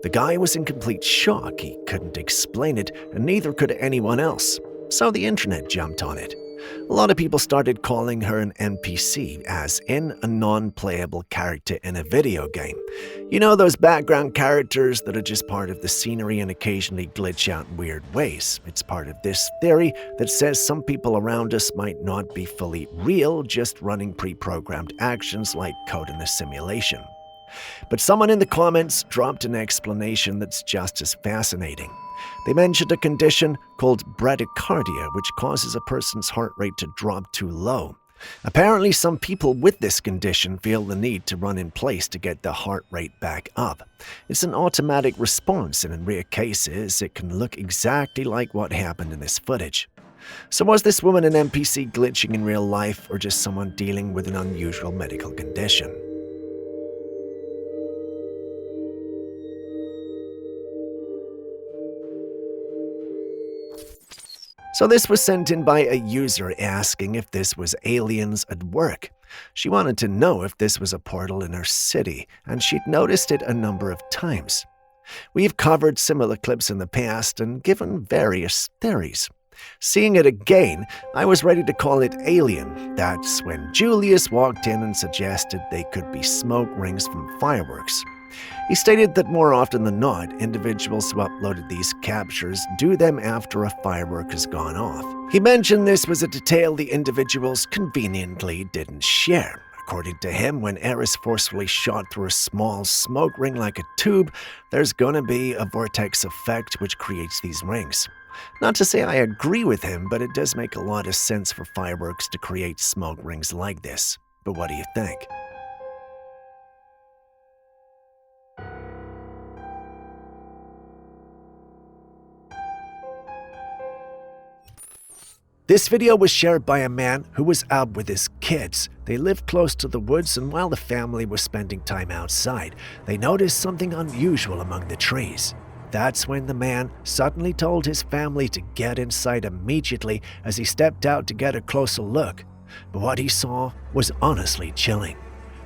The guy was in complete shock. He couldn't explain it, and neither could anyone else. So the internet jumped on it. A lot of people started calling her an NPC, as in a non-playable character in a video game. You know, those background characters that are just part of the scenery and occasionally glitch out in weird ways. It's part of this theory that says some people around us might not be fully real, just running pre-programmed actions like code in a simulation. But someone in the comments dropped an explanation that's just as fascinating. They mentioned a condition called bradycardia, which causes a person's heart rate to drop too low. Apparently, some people with this condition feel the need to run in place to get the heart rate back up. It's an automatic response, and in rare cases, it can look exactly like what happened in this footage. So was this woman an NPC glitching in real life, or just someone dealing with an unusual medical condition? So this was sent in by a user asking if this was aliens at work. She wanted to know if this was a portal in her city, and she'd noticed it a number of times. We've covered similar clips in the past and given various theories. Seeing it again, I was ready to call it alien. That's when Julius walked in and suggested they could be smoke rings from fireworks. He stated that more often than not, individuals who uploaded these captures do them after a firework has gone off. He mentioned this was a detail the individuals conveniently didn't share. According to him, when air is forcefully shot through a small smoke ring like a tube, there's gonna be a vortex effect which creates these rings. Not to say I agree with him, but it does make a lot of sense for fireworks to create smoke rings like this. But what do you think? This video was shared by a man who was out with his kids. They lived close to the woods, and while the family was spending time outside, they noticed something unusual among the trees. That's when the man suddenly told his family to get inside immediately as he stepped out to get a closer look. But what he saw was honestly chilling.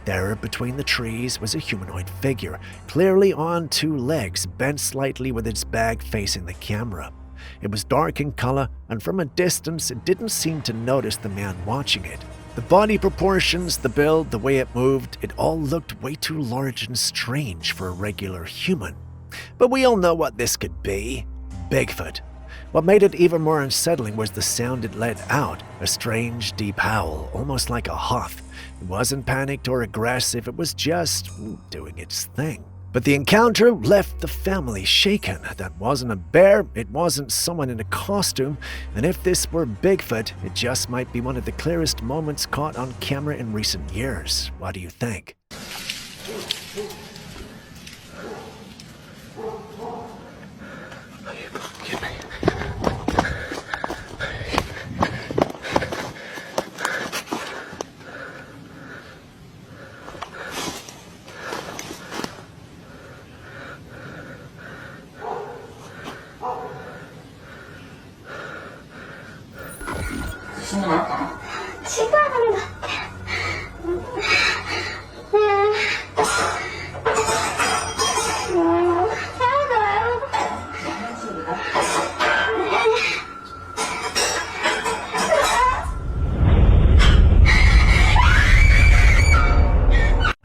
There, between the trees, was a humanoid figure, clearly on two legs, bent slightly with its back facing the camera. It was dark in color, and from a distance it didn't seem to notice the man watching it. The body proportions, the build, the way it moved, it all looked way too large and strange for a regular human. But we all know what this could be. Bigfoot. What made it even more unsettling was the sound it let out, a strange, deep howl, almost like a huff. It wasn't panicked or aggressive, it was just doing its thing. But the encounter left the family shaken. That wasn't a bear, it wasn't someone in a costume, and if this were Bigfoot, it just might be one of the clearest moments caught on camera in recent years. What do you think?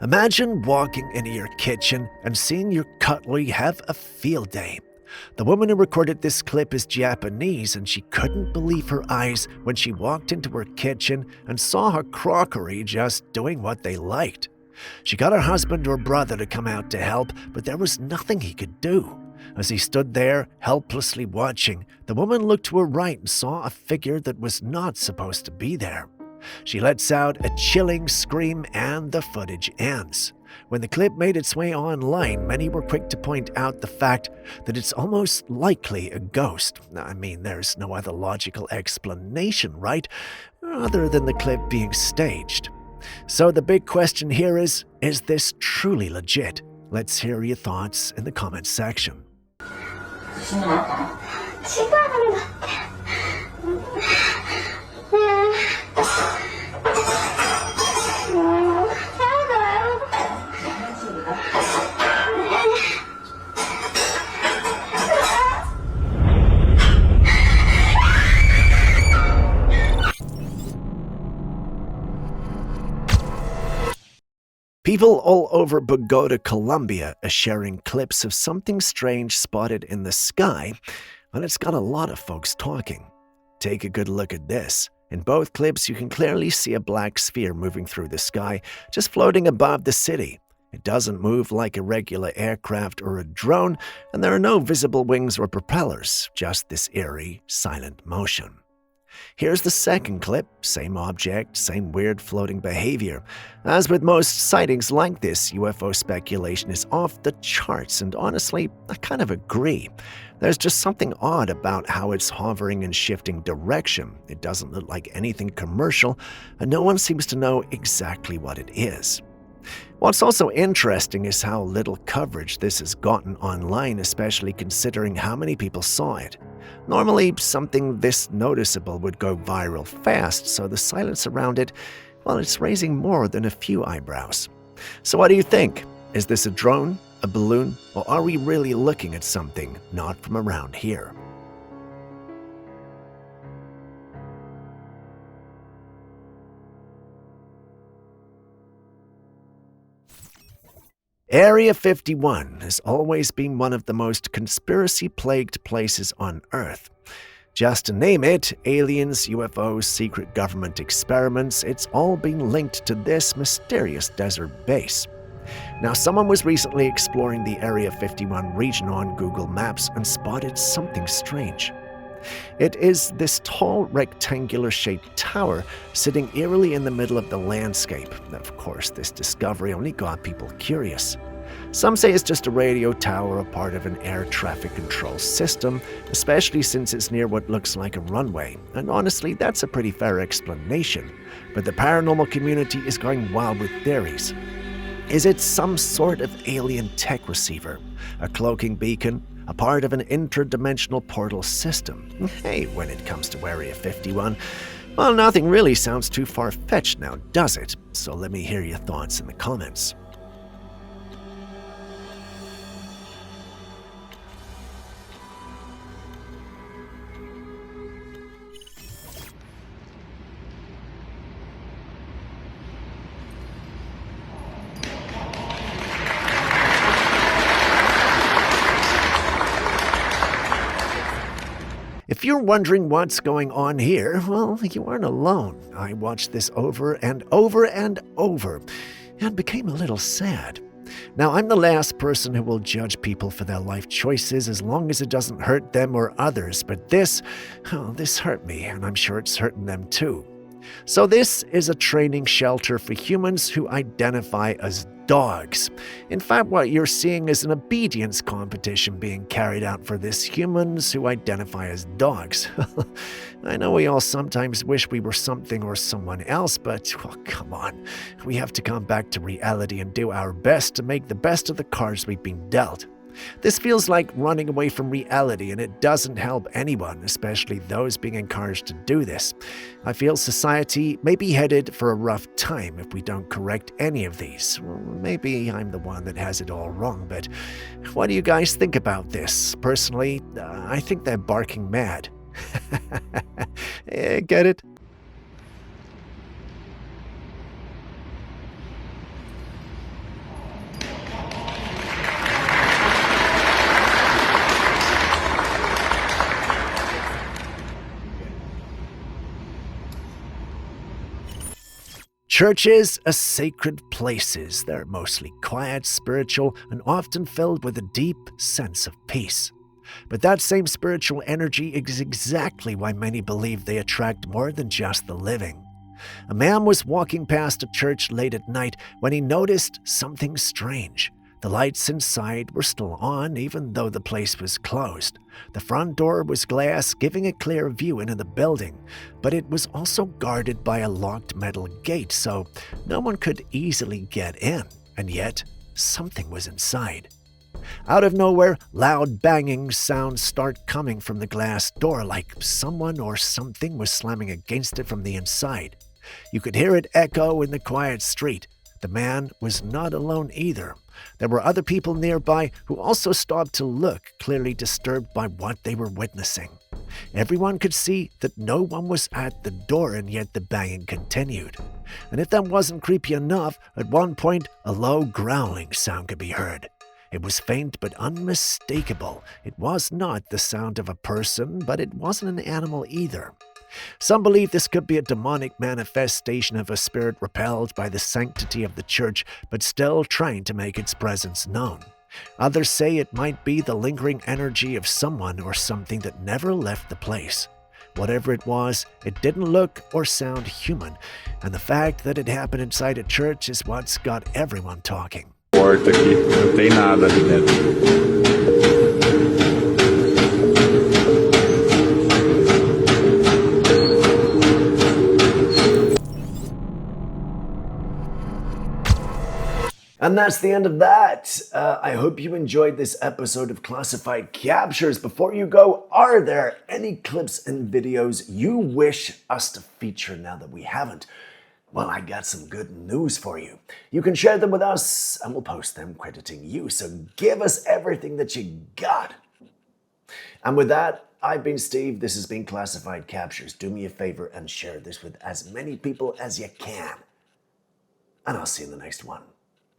Imagine walking into your kitchen and seeing your cutlery have a field day. The woman who recorded this clip is Japanese, and she couldn't believe her eyes when she walked into her kitchen and saw her crockery just doing what they liked. She got her husband or brother to come out to help, but there was nothing he could do. As he stood there, helplessly watching, the woman looked to her right and saw a figure that was not supposed to be there. She lets out a chilling scream and the footage ends. When the clip made its way online, many were quick to point out the fact that it's almost likely a ghost. I mean, there's no other logical explanation, right? Other than the clip being staged. So the big question here is this truly legit? Let's hear your thoughts in the comments section. People all over Bogota, Colombia are sharing clips of something strange spotted in the sky, and it's got a lot of folks talking. Take a good look at this. In both clips, you can clearly see a black sphere moving through the sky, just floating above the city. It doesn't move like a regular aircraft or a drone, and there are no visible wings or propellers, just this eerie, silent motion. Here's the second clip, same object, same weird floating behavior. As with most sightings like this, UFO speculation is off the charts, and honestly, I kind of agree. There's just something odd about how it's hovering and shifting direction. It doesn't look like anything commercial, and no one seems to know exactly what it is. What's also interesting is how little coverage this has gotten online, especially considering how many people saw it. Normally, something this noticeable would go viral fast, so the silence around it, well, it's raising more than a few eyebrows. So what do you think? Is this a drone, a balloon, or are we really looking at something not from around here? Area 51 has always been one of the most conspiracy-plagued places on Earth. Just to name it, aliens, UFOs, secret government experiments, it's all been linked to this mysterious desert base. Now, someone was recently exploring the Area 51 region on Google Maps and spotted something strange. It is this tall, rectangular-shaped tower sitting eerily in the middle of the landscape. Of course, this discovery only got people curious. Some say it's just a radio tower, a part of an air traffic control system, especially since it's near what looks like a runway. And honestly, that's a pretty fair explanation. But the paranormal community is going wild with theories. Is it some sort of alien tech receiver? A cloaking beacon? A part of an interdimensional portal system? Hey, when it comes to Area 51, well, nothing really sounds too far-fetched now, does it? So let me hear your thoughts in the comments. If you're wondering what's going on here, well, you aren't alone. I watched this over and over and over, and became a little sad. Now, I'm the last person who will judge people for their life choices as long as it doesn't hurt them or others, but this hurt me, and I'm sure it's hurting them too. So this is a training shelter for humans who identify as dogs. In fact, what you're seeing is an obedience competition being carried out for these humans who identify as dogs. I know we all sometimes wish we were something or someone else, but come on. We have to come back to reality and do our best to make the best of the cards we've been dealt. This feels like running away from reality, and it doesn't help anyone, especially those being encouraged to do this. I feel society may be headed for a rough time if we don't correct any of these. Maybe I'm the one that has it all wrong, but what do you guys think about this? Personally, I think they're barking mad. Get it? Churches are sacred places. They're mostly quiet, spiritual, and often filled with a deep sense of peace. But that same spiritual energy is exactly why many believe they attract more than just the living. A man was walking past a church late at night when he noticed something strange. The lights inside were still on, even though the place was closed. The front door was glass, giving a clear view into the building, but it was also guarded by a locked metal gate, so no one could easily get in, and yet something was inside. Out of nowhere, loud banging sounds start coming from the glass door, like someone or something was slamming against it from the inside. You could hear it echo in the quiet street. The man was not alone either. There were other people nearby who also stopped to look, clearly disturbed by what they were witnessing. Everyone could see that no one was at the door, and yet the banging continued. And if that wasn't creepy enough, at one point a low growling sound could be heard. It was faint but unmistakable. It was not the sound of a person, but it wasn't an animal either. Some believe this could be a demonic manifestation of a spirit repelled by the sanctity of the church, but still trying to make its presence known. Others say it might be the lingering energy of someone or something that never left the place. Whatever it was, it didn't look or sound human, and the fact that it happened inside a church is what's got everyone talking. Porta aqui, não tem nada ali dentro. And that's the end of that. I hope you enjoyed this episode of Classified Captures. Before you go, are there any clips and videos you wish us to feature now that we haven't? Well, I got some good news for you. You can share them with us and we'll post them crediting you. So give us everything that you got. And with that, I've been Steve. This has been Classified Captures. Do me a favor and share this with as many people as you can. And I'll see you in the next one.